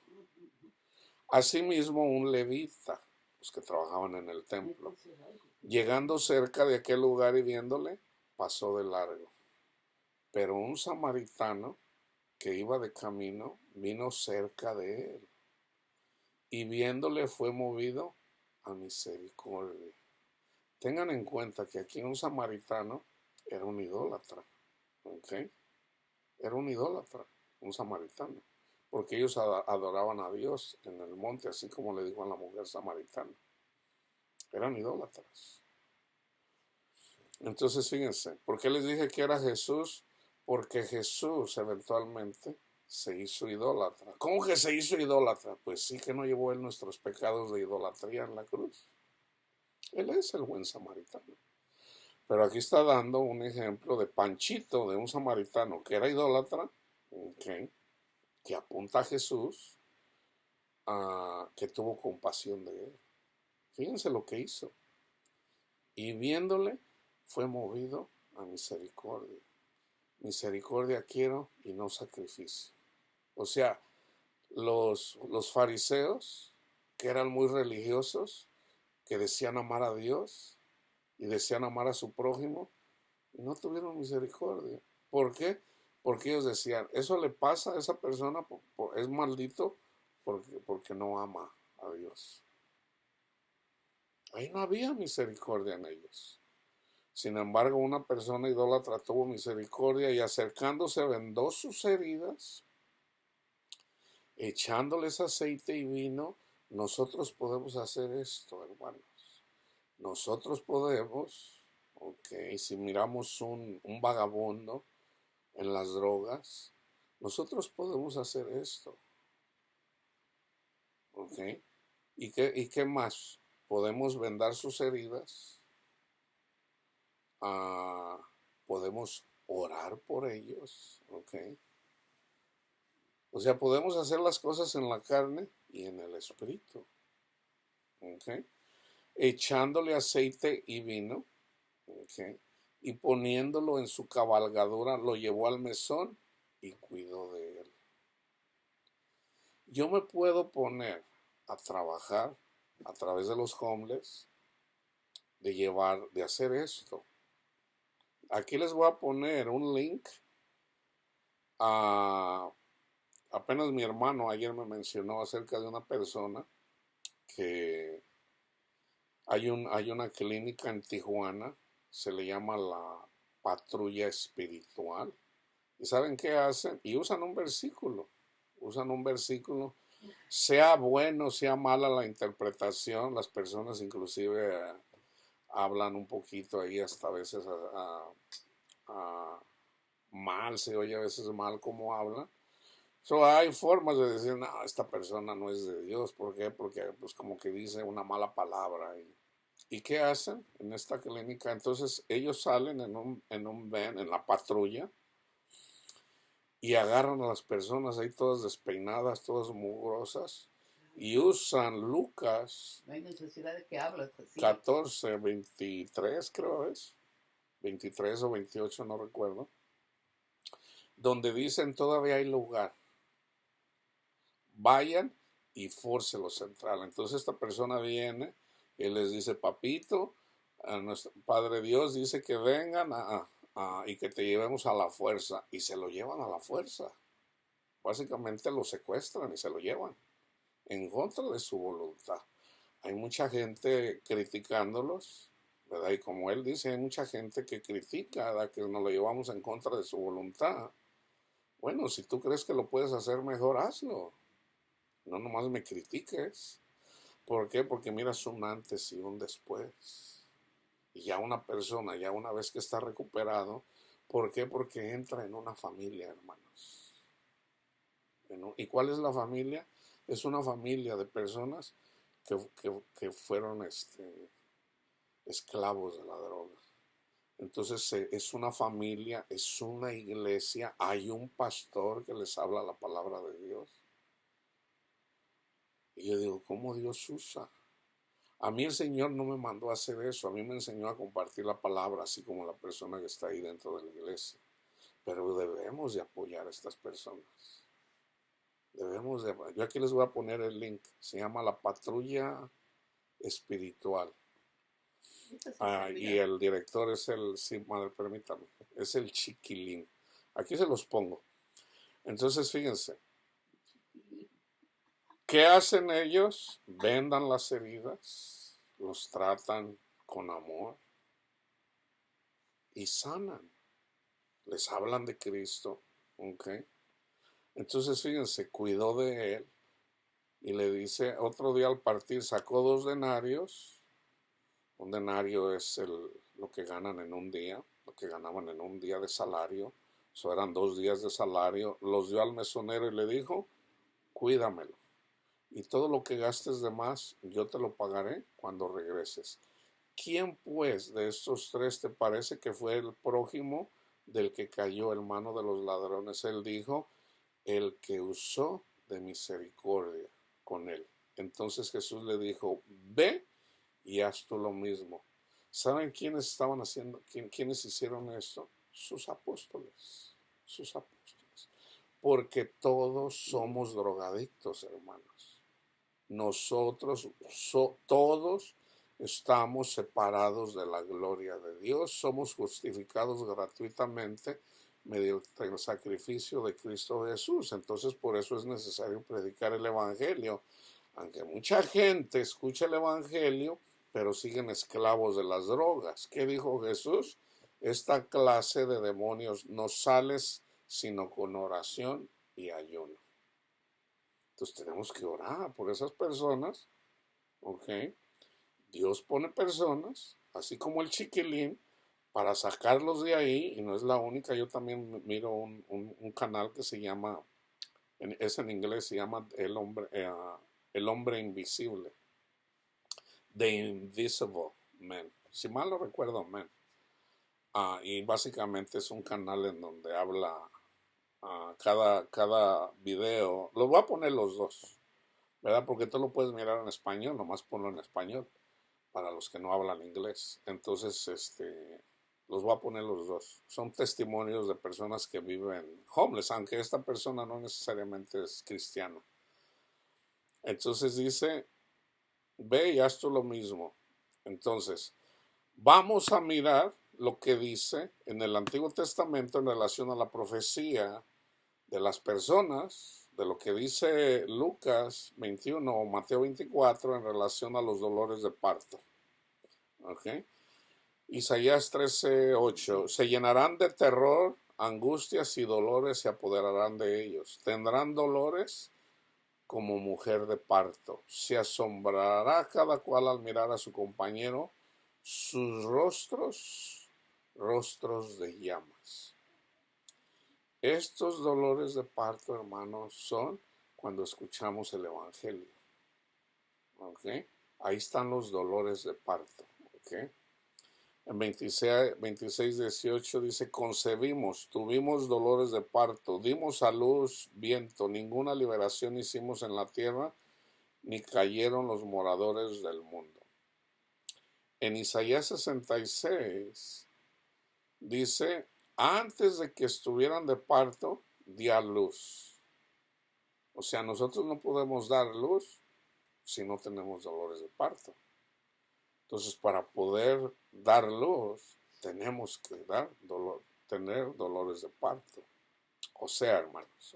Asimismo un levita, los que trabajaban en el templo, llegando cerca de aquel lugar y viéndole, pasó de largo. Pero un samaritano que iba de camino vino cerca de él y viéndole fue movido a misericordia. Tengan en cuenta que aquí un samaritano era un idólatra, ¿ok? Era un idólatra, un samaritano, porque ellos adoraban a Dios en el monte, así como le dijo a la mujer samaritana. Eran idólatras. Entonces fíjense, ¿por qué les dije que era Jesús? Porque Jesús eventualmente se hizo idólatra. ¿Cómo que se hizo idólatra? Pues sí que no llevó él nuestros pecados de idolatría en la cruz. Él es el buen samaritano. Pero aquí está dando un ejemplo de Panchito, de un samaritano que era idólatra, okay, que apunta a Jesús, que tuvo compasión de él. Fíjense lo que hizo. Y viéndole, fue movido a misericordia. Misericordia quiero y no sacrificio. O sea, los fariseos, que eran muy religiosos, que decían amar a Dios y decían amar a su prójimo, y no tuvieron misericordia. ¿Por qué? Porque ellos decían, eso le pasa a esa persona, es maldito porque no ama a Dios. Ahí no había misericordia en ellos. Sin embargo, una persona idólatra tuvo misericordia y acercándose vendó sus heridas, echándoles aceite y vino. Nosotros podemos hacer esto, hermanos. Nosotros podemos, ok, si miramos un vagabundo en las drogas, nosotros podemos hacer esto, ok. ¿Y qué más? Podemos vendar sus heridas, ah, podemos orar por ellos, ok. O sea, podemos hacer las cosas en la carne y en el espíritu, ok. Echándole aceite y vino, ok, y poniéndolo en su cabalgadura, lo llevó al mesón y cuidó de él. Yo me puedo poner a trabajar a través de los homeless, de hacer esto. Aquí les voy a poner un link a, apenas mi hermano ayer me mencionó acerca de una persona que hay una clínica en Tijuana, se le llama la Patrulla Espiritual. ¿Y saben qué hacen? Y usan un versículo, sea bueno, sea mala la interpretación, las personas inclusive hablan un poquito ahí hasta a veces mal, se oye a veces mal como hablan. So, hay formas de decir, no, esta persona no es de Dios. ¿Por qué? Porque pues como que dice una mala palabra. ¿Y qué hacen en esta clínica? Entonces ellos salen en un van, en la patrulla, y agarran a las personas ahí todas despeinadas, todas mugrosas, y usan Lucas No hay necesidad de que hables así. 14, 23 creo es, 23 o 28 no recuerdo, donde dicen todavía hay lugar, vayan y fórcelo central. Entonces esta persona viene y les dice, papito, a nuestro Padre Dios dice que vengan y que te llevemos a la fuerza, y se lo llevan a la fuerza. Básicamente lo secuestran y se lo llevan en contra de su voluntad. Hay mucha gente criticándolos, ¿verdad? Y como él dice, hay mucha gente que critica, ¿verdad?, que nos lo llevamos en contra de su voluntad. Bueno, si tú crees que lo puedes hacer mejor, hazlo. No nomás me critiques. ¿Por qué? Porque miras un antes y un después. Y ya una persona, ya una vez que está recuperado, ¿por qué? Porque entra en una familia, hermanos. ¿Y cuál es la familia? Es una familia de personas que fueron esclavos de la droga. Entonces es una familia, es una iglesia, hay un pastor que les habla la palabra de Dios. Y yo digo, ¿cómo Dios usa? A mí el Señor no me mandó a hacer eso, a mí me enseñó a compartir la palabra, así como la persona que está ahí dentro de la iglesia. Pero debemos de apoyar a estas personas. Yo aquí les voy a poner el link, se llama La Patrulla Espiritual. Y el director sí, madre, permítame, es el Chiquilín. Aquí se los pongo. Entonces, fíjense, ¿qué hacen ellos? Vendan las heridas, los tratan con amor y sanan. Les hablan de Cristo, ¿ok? Entonces, fíjense, cuidó de él y le dice, otro día al partir sacó 2 denarios. Un denario es lo que ganan en un día, lo que ganaban en un día de salario. Eso eran 2 días de salario. Los dio al mesonero y le dijo, cuídamelo. Y todo lo que gastes de más, yo te lo pagaré cuando regreses. ¿Quién pues de estos tres te parece que fue el prójimo del que cayó en mano de los ladrones? Él dijo, el que usó de misericordia con él. Entonces Jesús le dijo, ve y haz tú lo mismo. ¿Saben quiénes estaban haciendo, quiénes hicieron esto? Sus apóstoles, sus apóstoles. Porque todos somos drogadictos, hermanos. Nosotros, todos estamos separados de la gloria de Dios, somos justificados gratuitamente mediante el sacrificio de Cristo Jesús. Entonces, por eso es necesario predicar el Evangelio. Aunque mucha gente escucha el Evangelio, pero siguen esclavos de las drogas. ¿Qué dijo Jesús? Esta clase de demonios no sales sino con oración y ayuno. Entonces tenemos que orar por esas personas, ¿ok? Dios pone personas, así como el chiquilín, para sacarlos de ahí, y no es la única. Yo también miro un canal que se llama, es en inglés, se llama El Hombre Invisible, The Invisible Man, si mal no recuerdo, man. Y básicamente es un canal en donde habla cada video. Los voy a poner los dos, ¿verdad? Porque tú lo puedes mirar en español, nomás ponlo en español para los que no hablan inglés. Entonces, los voy a poner los dos. Son testimonios de personas que viven homeless, aunque esta persona no necesariamente es cristiana. Entonces dice, ve y haz tú lo mismo. Entonces, vamos a mirar lo que dice en el Antiguo Testamento en relación a la profecía de las personas, de lo que dice Lucas 21 o Mateo 24 en relación a los dolores de parto. ¿Ok? Isaías 13:8. Se llenarán de terror, angustias y dolores se apoderarán de ellos. Tendrán dolores como mujer de parto. Se asombrará cada cual al mirar a su compañero, sus rostros, rostros de llamas. Estos dolores de parto, hermanos, son cuando escuchamos el Evangelio. ¿Ok? Ahí están los dolores de parto. ¿Ok? En 26:18 dice, concebimos, tuvimos dolores de parto, dimos a luz viento, ninguna liberación hicimos en la tierra, ni cayeron los moradores del mundo. En Isaías 66 dice, antes de que estuvieran de parto, di a luz. O sea, nosotros no podemos dar luz si no tenemos dolores de parto. Entonces, para poder dar luz, tenemos que tener dolores de parto. O sea, hermanos,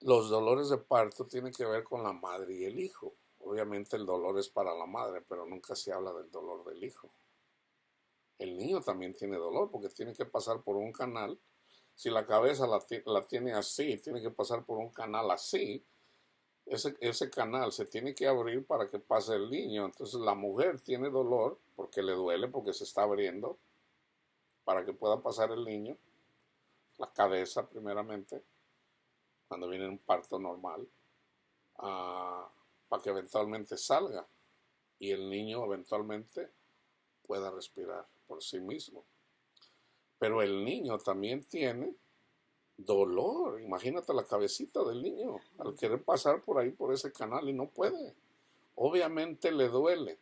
los dolores de parto tienen que ver con la madre y el hijo. Obviamente el dolor es para la madre, pero nunca se habla del dolor del hijo. El niño también tiene dolor porque tiene que pasar por un canal. Si la cabeza la tiene así, tiene que pasar por un canal así. Ese canal se tiene que abrir para que pase el niño. Entonces la mujer tiene dolor porque le duele, porque se está abriendo para que pueda pasar el niño. La cabeza primeramente, cuando viene un parto normal, para que eventualmente salga y el niño eventualmente pueda respirar por sí mismo. Pero el niño también tiene dolor. Imagínate la cabecita del niño al querer pasar por ahí, por ese canal, y no puede. Obviamente le duele.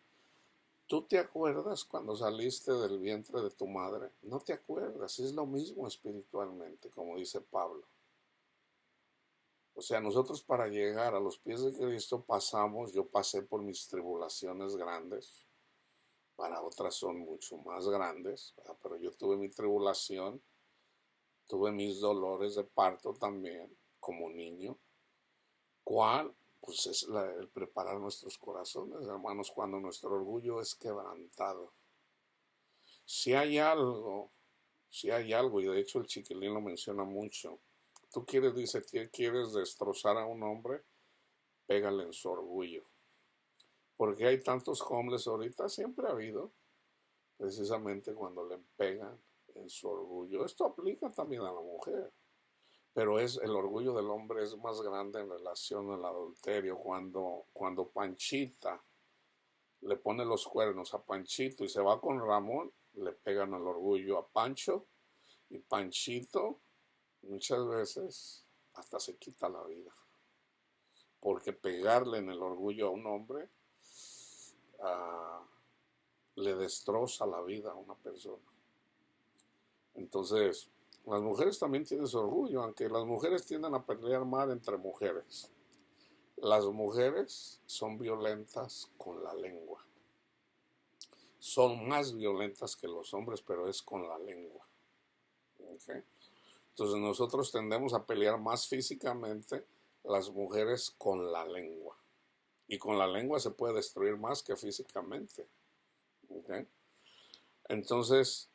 ¿Tú te acuerdas cuando saliste del vientre de tu madre? No te acuerdas. Es lo mismo espiritualmente, como dice Pablo. O sea, nosotros para llegar a los pies de Cristo yo pasé por mis tribulaciones grandes. Para otras son mucho más grandes, ¿verdad? Pero yo tuve mi tribulación, tuve mis dolores de parto también, como niño. ¿Cuál? Pues es el preparar nuestros corazones, hermanos, cuando nuestro orgullo es quebrantado. Si hay algo, y de hecho el chiquilín lo menciona mucho, dice, quieres destrozar a un hombre, pégale en su orgullo. Porque hay tantos hombres ahorita, siempre ha habido, precisamente cuando le pegan en su orgullo. Esto aplica también a la mujer. Pero el orgullo del hombre es más grande en relación al adulterio. Cuando Panchita le pone los cuernos a Panchito y se va con Ramón, le pegan el orgullo a Pancho, y Panchito muchas veces hasta se quita la vida. Porque pegarle en el orgullo a un hombre le destroza la vida a una persona. Entonces, las mujeres también tienen su orgullo, aunque las mujeres tienden a pelear mal entre mujeres. Las mujeres son violentas con la lengua. Son más violentas que los hombres, pero es con la lengua. ¿Okay? Entonces nosotros tendemos a pelear más físicamente, las mujeres con la lengua. Y con la lengua se puede destruir más que físicamente. ¿Okay? Entonces,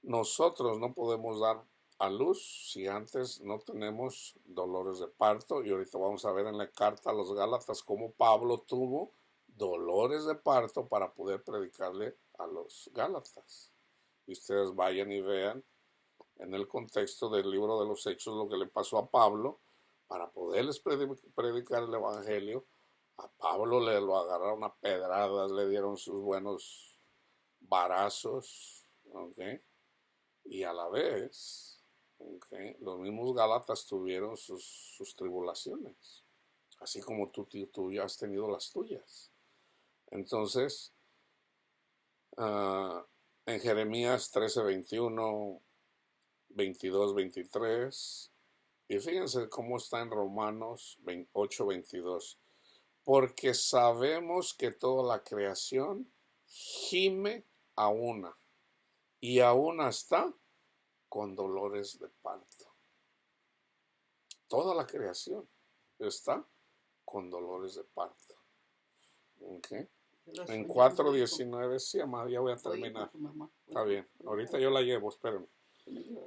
nosotros no podemos dar a luz si antes no tenemos dolores de parto. Y ahorita vamos a ver en la carta a los Gálatas cómo Pablo tuvo dolores de parto para poder predicarle a los Gálatas. Y ustedes vayan y vean en el contexto del libro de los Hechos lo que le pasó a Pablo para poderles predicar el Evangelio. A Pablo le lo agarraron a pedradas, le dieron sus buenos varazos, ¿okay? Y a la vez, ¿okay?, los mismos Gálatas tuvieron sus tribulaciones, así como tú ya has tenido las tuyas. Entonces, en Jeremías 13:21, 22:23, y fíjense cómo está en Romanos 8:22. Porque sabemos que toda la creación gime a una, y aún está con dolores de parto. Toda la creación está con dolores de parto. ¿Okay? En 4:19, sí, amada, ya voy a terminar. Está bien, ahorita yo la llevo, espérenme.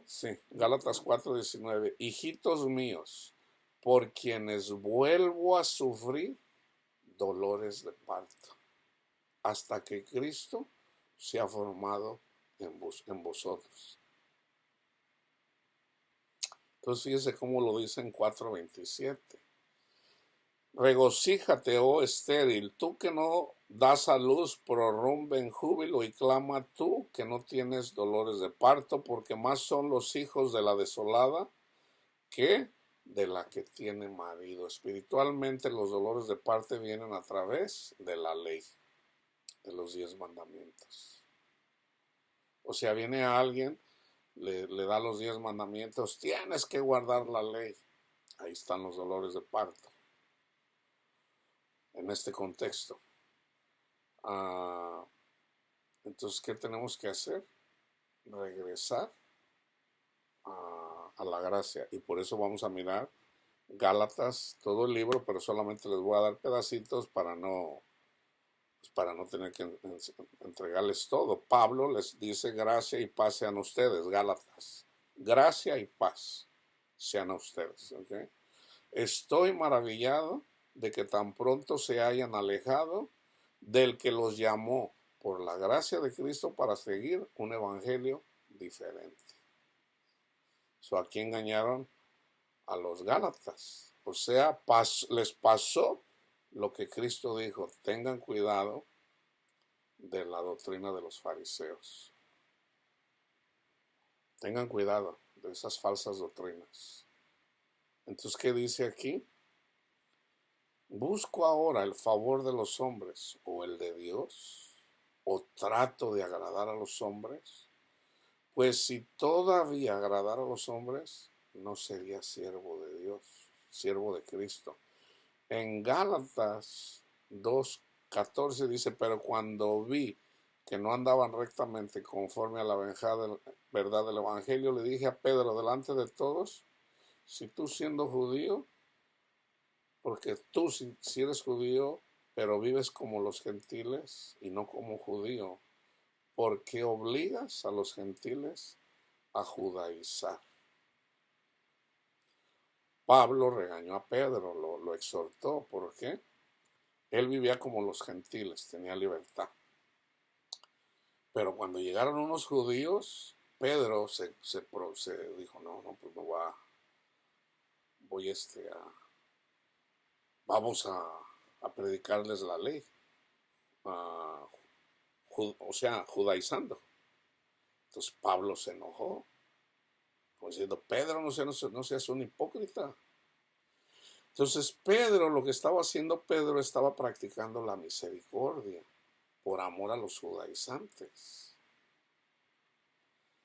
Sí, Gálatas 4:19. Hijitos míos, por quienes vuelvo a sufrir dolores de parto, hasta que Cristo se ha formado en vosotros. Entonces fíjese cómo lo dice en 4:27. Regocíjate, oh estéril, tú que no das a luz, prorrumbe en júbilo y clama tú que no tienes dolores de parto, porque más son los hijos de la desolada que de la que tiene marido. Espiritualmente los dolores de parto vienen a través de la ley, de los 10 mandamientos. O sea, viene a alguien, le da los 10 mandamientos, tienes que guardar la ley. Ahí están los dolores de parto. En este contexto. Entonces, ¿qué tenemos que hacer? Regresar a la gracia. Y por eso vamos a mirar Gálatas, todo el libro, pero solamente les voy a dar pedacitos para no tener que entregarles todo. Pablo les dice gracia y paz sean ustedes, Gálatas. Gracia y paz sean a ustedes. ¿Okay? Estoy maravillado de que tan pronto se hayan alejado del que los llamó por la gracia de Cristo para seguir un evangelio diferente. Aquí engañaron a los Gálatas. O sea, les pasó lo que Cristo dijo: tengan cuidado de la doctrina de los fariseos. Tengan cuidado de esas falsas doctrinas. Entonces, ¿qué dice aquí? ¿Busco ahora el favor de los hombres o el de Dios? ¿O trato de agradar a los hombres? Pues si todavía agradara a los hombres, no sería siervo de Dios, siervo de Cristo. En Gálatas 2:14 dice: pero cuando vi que no andaban rectamente conforme a la verdad del Evangelio, le dije a Pedro delante de todos: si tú siendo judío, porque tú si eres judío, pero vives como los gentiles y no como judío, ¿por qué obligas a los gentiles a judaizar? Pablo regañó a Pedro, lo exhortó. ¿Por qué? Él vivía como los gentiles, tenía libertad. Pero cuando llegaron unos judíos, Pedro se dijo: no, pues no vamos a predicarles la ley, o sea, judaizando. Entonces Pablo se enojó, como diciendo: Pedro, no seas un hipócrita. Entonces Pedro, lo que estaba haciendo Pedro, estaba practicando la misericordia por amor a los judaizantes.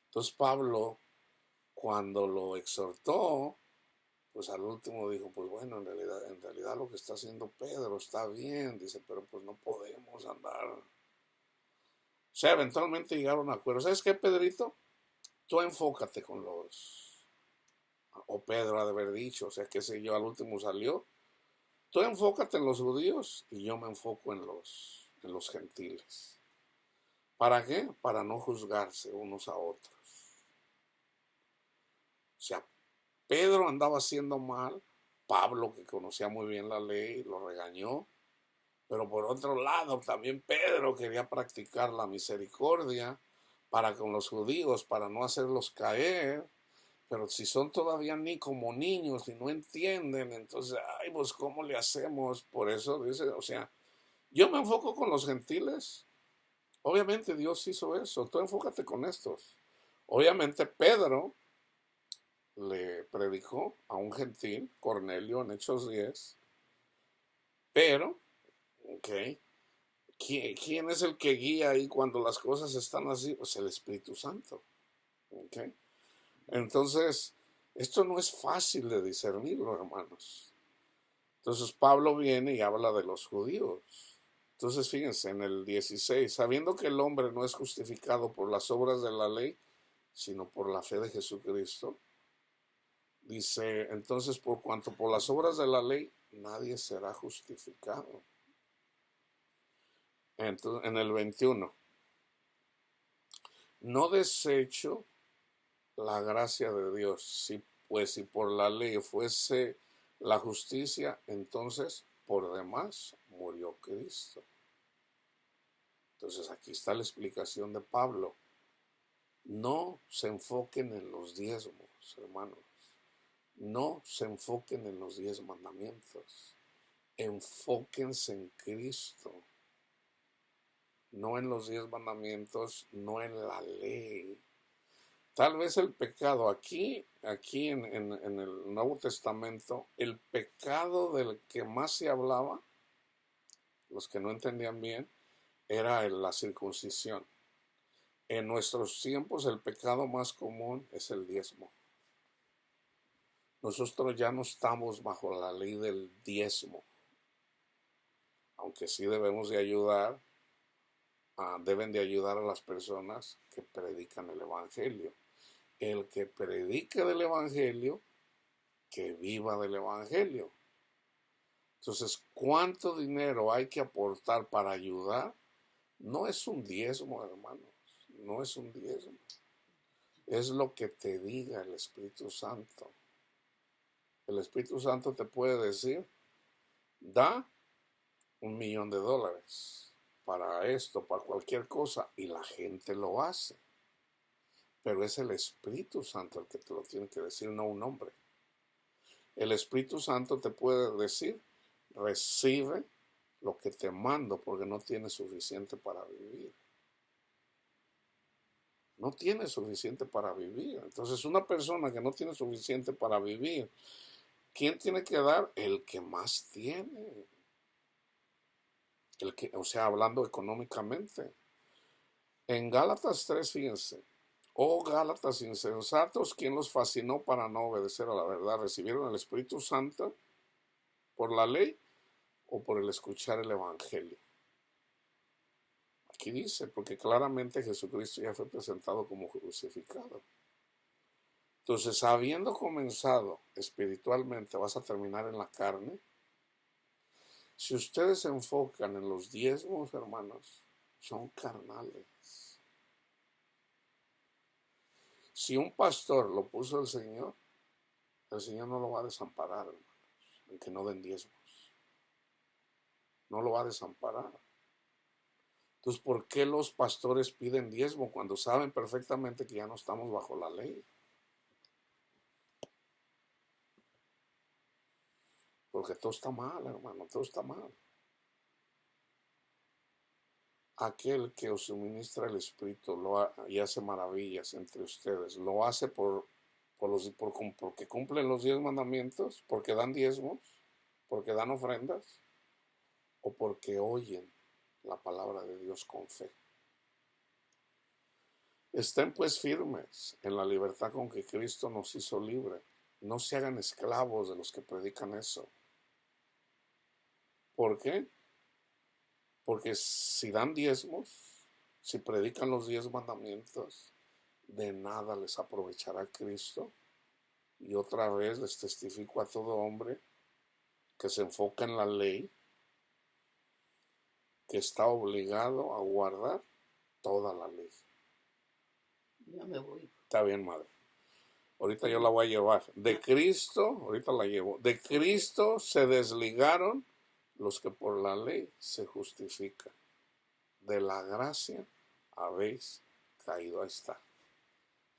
Entonces Pablo, cuando lo exhortó, pues al último dijo: pues bueno, en realidad lo que está haciendo Pedro está bien, dice, pero pues no podemos andar. O sea, eventualmente llegaron a acuerdos. ¿Sabes qué, Pedrito? Tú enfócate con o Pedro ha de haber dicho, o sea, qué sé yo, al último salió: tú enfócate en los judíos y yo me enfoco en los gentiles. ¿Para qué? Para no juzgarse unos a otros. O sea, Pedro andaba haciendo mal, Pablo, que conocía muy bien la ley, lo regañó, Pero por otro lado, también Pedro quería practicar la misericordia para con los judíos, para no hacerlos caer. Pero si son todavía ni como niños y no entienden, entonces, ay, pues, ¿cómo le hacemos? Por eso dice, o sea, yo me enfoco con los gentiles. Obviamente Dios hizo eso. Tú enfócate con estos. Obviamente Pedro le predicó a un gentil, Cornelio, en Hechos 10. Pero, ok, ¿quién es el que guía ahí cuando las cosas están así? Pues el Espíritu Santo. Ok. Entonces, esto no es fácil de discernirlo, hermanos. Entonces Pablo viene y habla de los judíos. Entonces fíjense en el 16, sabiendo que el hombre no es justificado por las obras de la ley, sino por la fe de Jesucristo. Dice, entonces por cuanto por las obras de la ley nadie será justificado. Entonces, en el 21, no desecho la gracia de Dios, pues si por la ley fuese la justicia, entonces por demás murió Cristo. Entonces aquí está la explicación de Pablo. No se enfoquen en los diezmos, hermanos. No se enfoquen en los 10 mandamientos. Enfóquense en Cristo. No en los 10 mandamientos, no en la ley. Tal vez el pecado, aquí en el Nuevo Testamento, el pecado del que más se hablaba, los que no entendían bien, era la circuncisión. En nuestros tiempos el pecado más común es el diezmo. Nosotros ya no estamos bajo la ley del diezmo, aunque sí debemos de ayudar, deben de ayudar a las personas que predican el Evangelio. El que predique del Evangelio, que viva del Evangelio. Entonces, ¿cuánto dinero hay que aportar para ayudar? No es un diezmo, hermanos, no es un diezmo. Es lo que te diga el Espíritu Santo. El Espíritu Santo te puede decir, da $1,000,000 para esto, para cualquier cosa, y la gente lo hace. Pero es el Espíritu Santo el que te lo tiene que decir, no un hombre. El Espíritu Santo te puede decir, recibe lo que te mando porque no tienes suficiente para vivir. No tiene suficiente para vivir. Entonces, una persona que no tiene suficiente para vivir, ¿quién tiene que dar? El que más tiene. O sea, hablando económicamente. En Gálatas 3, fíjense. Oh Gálatas insensatos, ¿quién los fascinó para no obedecer a la verdad? ¿Recibieron el Espíritu Santo por la ley o por el escuchar el Evangelio? Aquí dice, porque claramente Jesucristo ya fue presentado como crucificado. Entonces, habiendo comenzado espiritualmente, vas a terminar en la carne. Si ustedes se enfocan en los diezmos, hermanos, son carnales. Si un pastor lo puso el Señor no lo va a desamparar, hermanos, en que no den diezmos. No lo va a desamparar. Entonces, ¿por qué los pastores piden diezmo cuando saben perfectamente que ya no estamos bajo la ley? Porque todo está mal, hermano, todo está mal. Aquel que os suministra el Espíritu y hace maravillas entre ustedes, lo hace porque cumplen los 10 mandamientos, porque dan diezmos, porque dan ofrendas, o porque oyen la palabra de Dios con fe. Estén pues firmes en la libertad con que Cristo nos hizo libre. No se hagan esclavos de los que predican eso. ¿Por qué? Porque si dan diezmos, si predican los 10 mandamientos, de nada les aprovechará Cristo. Y otra vez les testifico a todo hombre que se enfoca en la ley, que está obligado a guardar toda la ley. Ya me voy. Está bien, madre. Ahorita yo la voy a llevar. De Cristo, ahorita la llevo. De Cristo se desligaron los que por la ley se justifican. De la gracia habéis caído. Ahí está.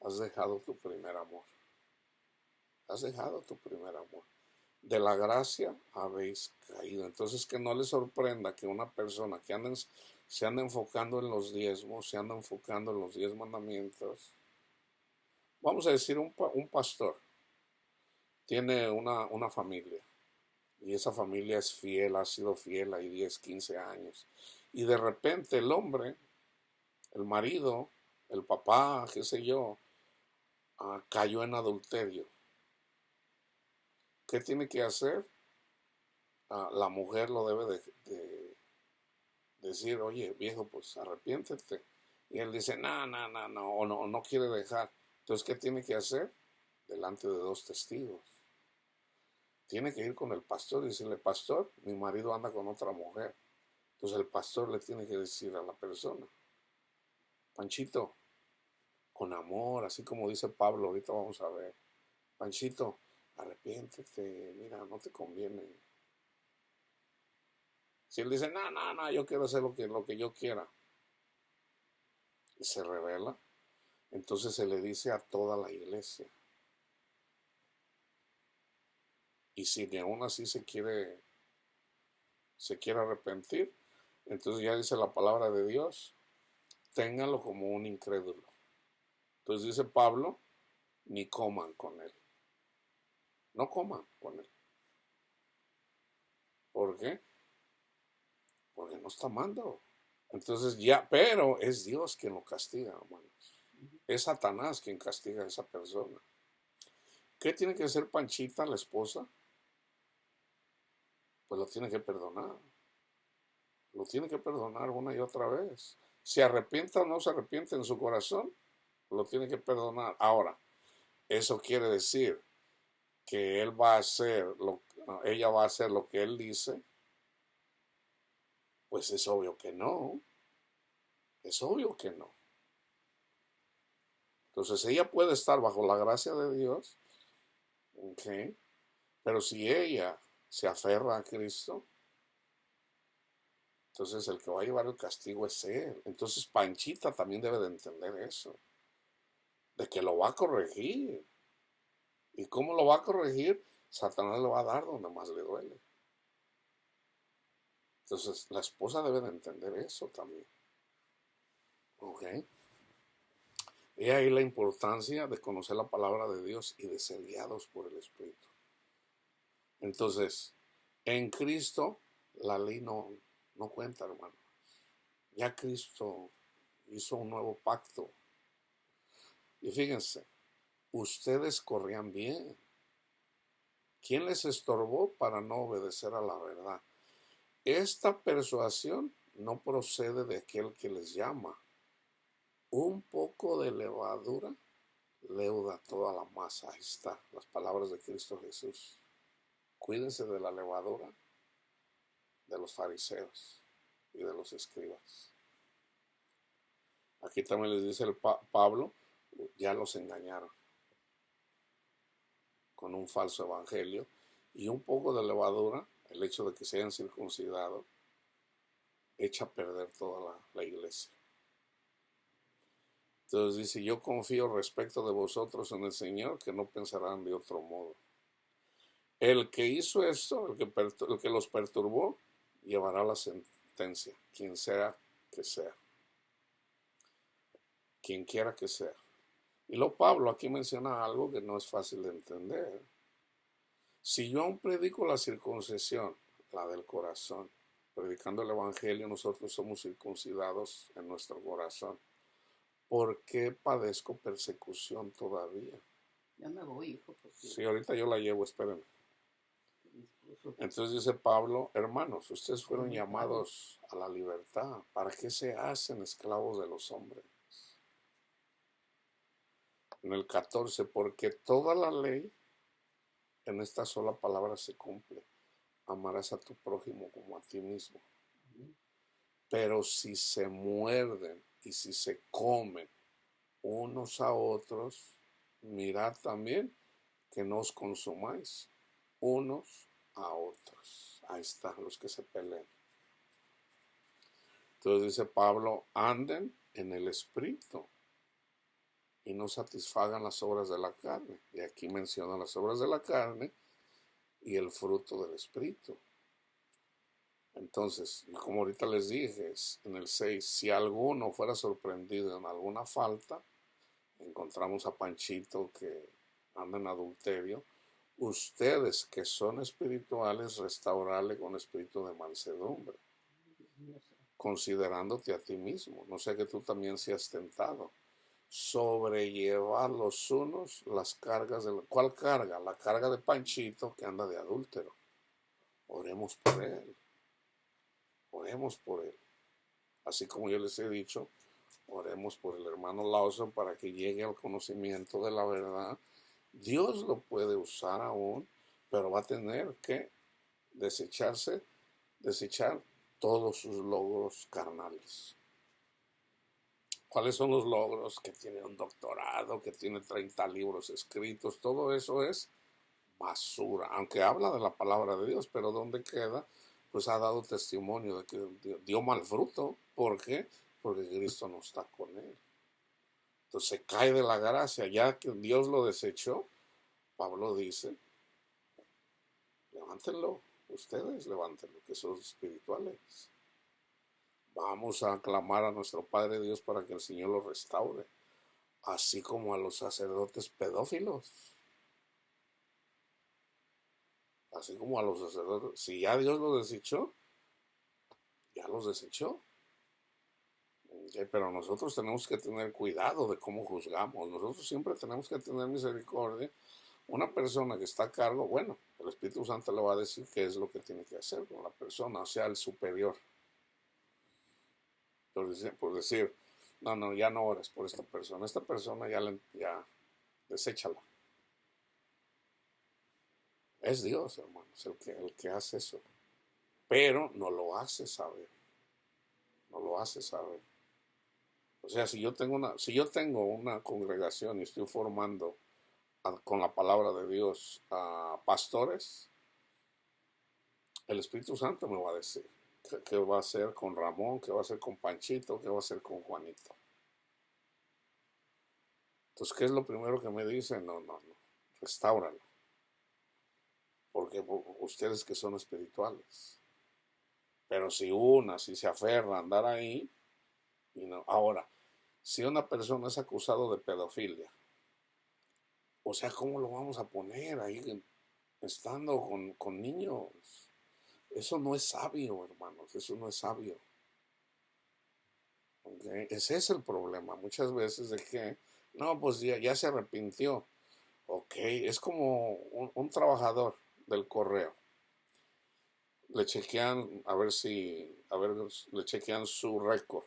Has dejado tu primer amor. Has dejado tu primer amor. De la gracia habéis caído. Entonces, que no les sorprenda que una persona que se anda enfocando en los diezmos, se anda enfocando en los 10 mandamientos. Vamos a decir, un pastor tiene una familia y esa familia es fiel, ha sido fiel ahí 10, 15 años. Y de repente el hombre, el marido, el papá, qué sé yo, cayó en adulterio. ¿Qué tiene que hacer? La mujer lo debe de decir, oye, viejo, pues arrepiéntete. Y él dice, no, o no quiere dejar. Entonces, ¿qué tiene que hacer? Delante de 2 testigos. Tiene que ir con el pastor y decirle, pastor, mi marido anda con otra mujer. Entonces el pastor le tiene que decir a la persona, Panchito, con amor, así como dice Pablo, ahorita vamos a ver, Panchito, arrepiéntete, mira, no te conviene. Si él dice, no, yo quiero hacer lo que yo quiera, y se revela, entonces se le dice a toda la iglesia. Y si aún así se quiere arrepentir, entonces ya dice la palabra de Dios, ténganlo como un incrédulo. Entonces dice Pablo, ni coman con él. No coman con él. ¿Por qué? Porque no está amando. Entonces ya, pero es Dios quien lo castiga, hermanos. Es Satanás quien castiga a esa persona. ¿Qué tiene que hacer Panchita, la esposa? Pues lo tiene que perdonar. Lo tiene que perdonar una y otra vez. Si arrepienta o no se arrepiente en su corazón, lo tiene que perdonar. Ahora, eso quiere decir que él va a hacer ella va a hacer lo que él dice. Pues es obvio que no. Es obvio que no. Entonces ella puede estar bajo la gracia de Dios, ¿ok? Pero si ella se aferra a Cristo, entonces el que va a llevar el castigo es él. Entonces Panchita también debe de entender eso, de que lo va a corregir. ¿Y cómo lo va a corregir? Satanás le va a dar donde más le duele. Entonces la esposa debe de entender eso también, ¿ok? Y ahí la importancia de conocer la palabra de Dios y de ser guiados por el Espíritu. Entonces, en Cristo la ley no cuenta, hermano. Ya Cristo hizo un nuevo pacto. Y fíjense, ustedes corrían bien. ¿Quién les estorbó para no obedecer a la verdad? Esta persuasión no procede de aquel que les llama. Un poco de levadura leuda toda la masa. Ahí está, las palabras de Cristo Jesús. Cuídense de la levadura de los fariseos y de los escribas. Aquí también les dice Pablo, ya los engañaron con un falso evangelio y un poco de levadura, el hecho de que se hayan circuncidado, echa a perder toda la iglesia. Entonces dice, yo confío respecto de vosotros en el Señor, que no pensarán de otro modo. El que hizo esto, el que los perturbó, llevará la sentencia, quien sea que sea. Quien quiera que sea. Y luego Pablo aquí menciona algo que no es fácil de entender. Si yo aún predico la circuncisión, la del corazón, predicando el evangelio, nosotros somos circuncidados en nuestro corazón. ¿Por qué padezco persecución todavía? Ya me voy, hijo. Sí, ahorita yo la llevo, espérenme. Entonces dice Pablo, hermanos, ustedes fueron llamados a la libertad. ¿Para qué se hacen esclavos de los hombres? En el 14, porque toda la ley en esta sola palabra se cumple. Amarás a tu prójimo como a ti mismo. Pero si se muerden y si se comen unos a otros, mirad también que no os consumáis unos a otros. Ahí está, los que se pelean. Entonces dice Pablo, anden en el Espíritu y no satisfagan las obras de la carne. Y aquí menciona las obras de la carne y el fruto del Espíritu. Entonces, como ahorita les dije, en el 6, si alguno fuera sorprendido en alguna falta, encontramos a Panchito que anda en adulterio, ustedes que son espirituales, restaurarle con espíritu de mansedumbre, considerándote a ti mismo, no sea que tú también seas tentado. Sobrellevar los unos las cargas de ¿cuál carga? La carga de Panchito que anda de adúltero. Oremos por él. Oremos por él. Así como yo les he dicho, oremos por el hermano Lawson para que llegue al conocimiento de la verdad. Dios lo puede usar aún, pero va a tener que desechar todos sus logros carnales. ¿Cuáles son los logros? Que tiene un doctorado, que tiene 30 libros escritos, todo eso es basura, aunque habla de la palabra de Dios, pero ¿dónde queda? Pues ha dado testimonio de que dio mal fruto. ¿Por qué? Porque Cristo no está con él. Entonces se cae de la gracia, ya que Dios lo desechó. Pablo dice, levántenlo, ustedes levántenlo, que son espirituales. Vamos a clamar a nuestro Padre Dios para que el Señor lo restaure, así como a los sacerdotes pedófilos. Así como a los sacerdotes. Si ya Dios los desechó, ya los desechó. Okay, pero nosotros tenemos que tener cuidado de cómo juzgamos. Nosotros siempre tenemos que tener misericordia. Una persona que está a cargo, bueno, el Espíritu Santo le va a decir qué es lo que tiene que hacer con la persona, o sea, el superior. Por decir, no, ya no ores por esta persona. Esta persona ya deséchala. Es Dios, hermanos, el que hace eso. Pero no lo hace saber. No lo hace saber. O sea, si yo tengo una congregación y estoy formando con la palabra de Dios a pastores, el Espíritu Santo me va a decir qué va a hacer con Ramón, qué va a hacer con Panchito, qué va a hacer con Juanito. Entonces, ¿qué es lo primero que me dice? No, restáuralo. Porque ustedes que son espirituales. Pero si se aferra a andar ahí, y no. Ahora, si una persona es acusado de pedofilia, o sea, ¿cómo lo vamos a poner ahí estando con niños? Eso no es sabio, hermanos, eso no es sabio. ¿Okay? Ese es el problema, muchas veces de que, no, pues ya se arrepintió. Ok, es como un trabajador del correo. Le chequean, le chequean su récord.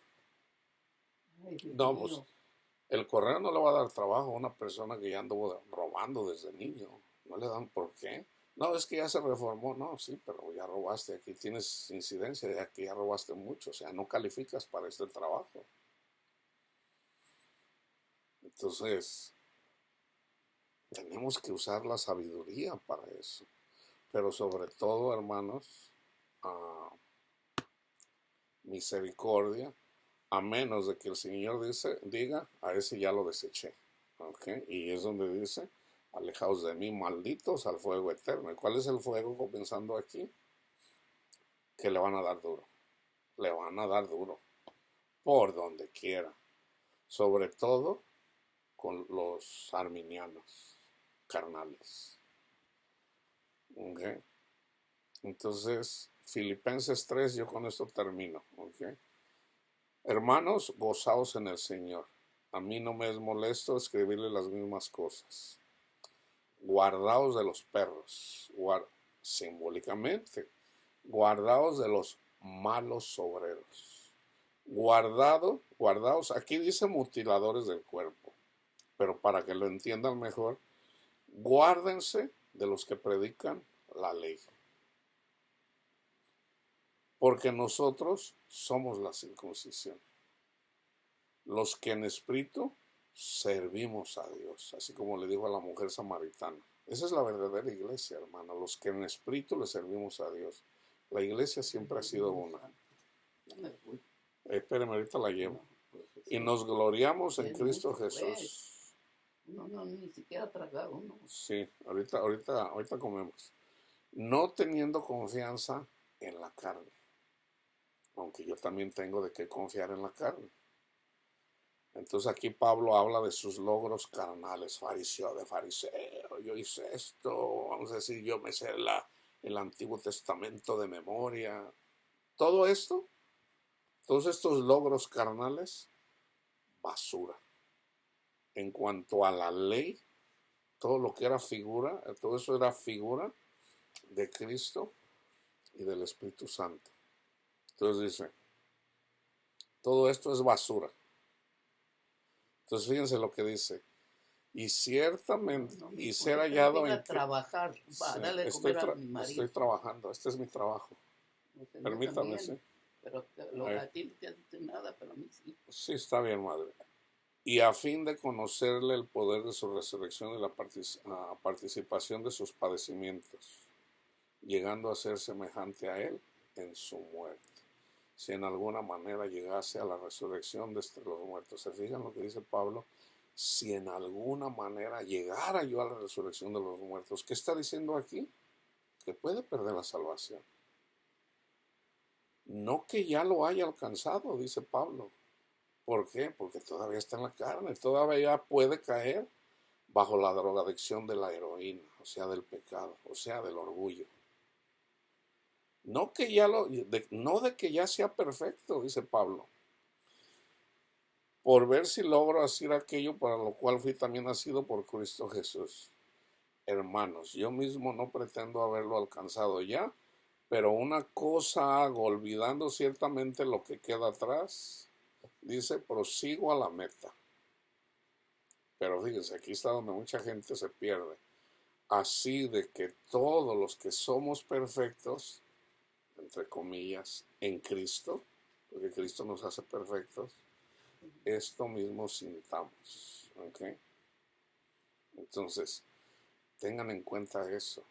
No, pues el correo no le va a dar trabajo a una persona que ya anduvo robando desde niño. No le dan por qué. No, es que ya se reformó. No, sí, pero ya robaste. Aquí tienes incidencia de que ya robaste mucho. O sea, no calificas para este trabajo. Entonces, tenemos que usar la sabiduría para eso. Pero sobre todo, hermanos, misericordia, a menos de que el Señor diga, a ese ya lo deseché. ¿Okay? Y es donde dice, alejaos de mí, malditos, al fuego eterno. ¿Y cuál es el fuego comenzando aquí? Que le van a dar duro. Le van a dar duro. Por donde quiera. Sobre todo con los arminianos carnales. ¿Okay? Entonces, Filipenses 3, yo con esto termino. ¿Okay? Hermanos, gozaos en el Señor. A mí no me es molesto escribirle las mismas cosas. Guardaos de los perros, simbólicamente. Guardaos de los malos obreros. Guardaos, aquí dice mutiladores del cuerpo, pero para que lo entiendan mejor, guárdense de los que predican la ley. Porque nosotros somos la circuncisión. Los que en espíritu servimos a Dios, así como le dijo a la mujer samaritana. Esa es la verdadera iglesia, hermano, los que en espíritu le servimos a Dios. La iglesia siempre ha sido una. Ya me voy. Espérame, ahorita la llevo. No, pues es Y que nos gloriamos en es Cristo mucho, pues. Jesús. No, ni siquiera tragar uno. Sí, ahorita comemos. No teniendo confianza en la carne. Aunque yo también tengo de qué confiar en la carne. Entonces aquí Pablo habla de sus logros carnales, fariseo de fariseo, yo hice esto, vamos a decir, yo me sé el Antiguo Testamento de memoria. Todo esto, todos estos logros carnales, basura. En cuanto a la ley, todo lo que era figura, todo eso era figura de Cristo y del Espíritu Santo. Entonces dice, todo esto es basura. Entonces fíjense lo que dice. Y ciertamente, No, y mijo, ser yo te hallado iba en a que trabajar, sí, darle de estoy, comer a mi marido. estoy trabajando, este es mi trabajo. O sea, yo Permítame, también, sí. pero a ti no te hace nada, pero a mí sí. Sí, está bien, madre. Y a fin de conocerle el poder de su resurrección y la participación de sus padecimientos, llegando a ser semejante a él en su muerte. Si en alguna manera llegase a la resurrección de los muertos. ¿Se fijan lo que dice Pablo? Si en alguna manera llegara yo a la resurrección de los muertos, ¿qué está diciendo aquí? Que puede perder la salvación. No que ya lo haya alcanzado, dice Pablo. ¿Por qué? Porque todavía está en la carne, todavía puede caer bajo la drogadicción de la heroína, o sea, del pecado, o sea, del orgullo. No que ya no de que ya sea perfecto, dice Pablo, por ver si logro hacer aquello para lo cual fui también nacido por Cristo Jesús. Hermanos, yo mismo no pretendo haberlo alcanzado ya, pero una cosa hago, olvidando ciertamente lo que queda atrás, dice, prosigo a la meta. Pero fíjense, aquí está donde mucha gente se pierde. Así de que todos los que somos perfectos, entre comillas, en Cristo, porque Cristo nos hace perfectos, esto mismo sintamos. ¿Ok? Entonces, tengan en cuenta eso.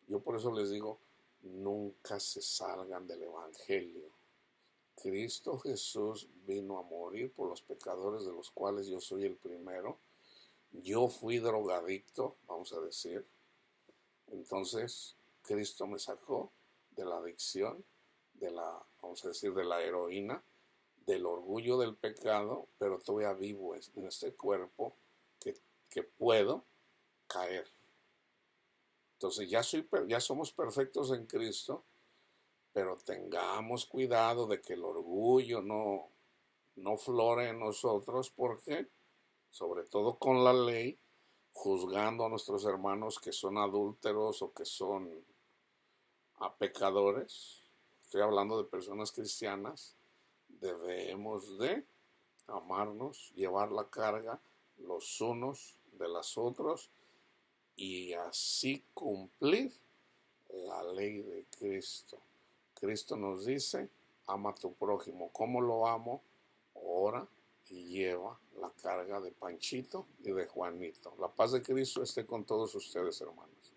Yo por eso les digo, nunca se salgan del Evangelio. Cristo Jesús vino a morir por los pecadores de los cuales yo soy el primero. Yo fui drogadicto, vamos a decir. Entonces, Cristo me sacó de la adicción, vamos a decir, de la heroína, del orgullo del pecado, pero todavía vivo en este cuerpo que puedo caer. Entonces ya somos perfectos en Cristo, pero tengamos cuidado de que el orgullo no flore en nosotros, porque, sobre todo con la ley, juzgando a nuestros hermanos que son adúlteros o que son pecadores, estoy hablando de personas cristianas, debemos de amarnos, llevar la carga los unos de los otros y así cumplir la ley de Cristo. Cristo nos dice, ama a tu prójimo. ¿Cómo lo amo? Ora y lleva la carga de Panchito y de Juanito. La paz de Cristo esté con todos ustedes, hermanos.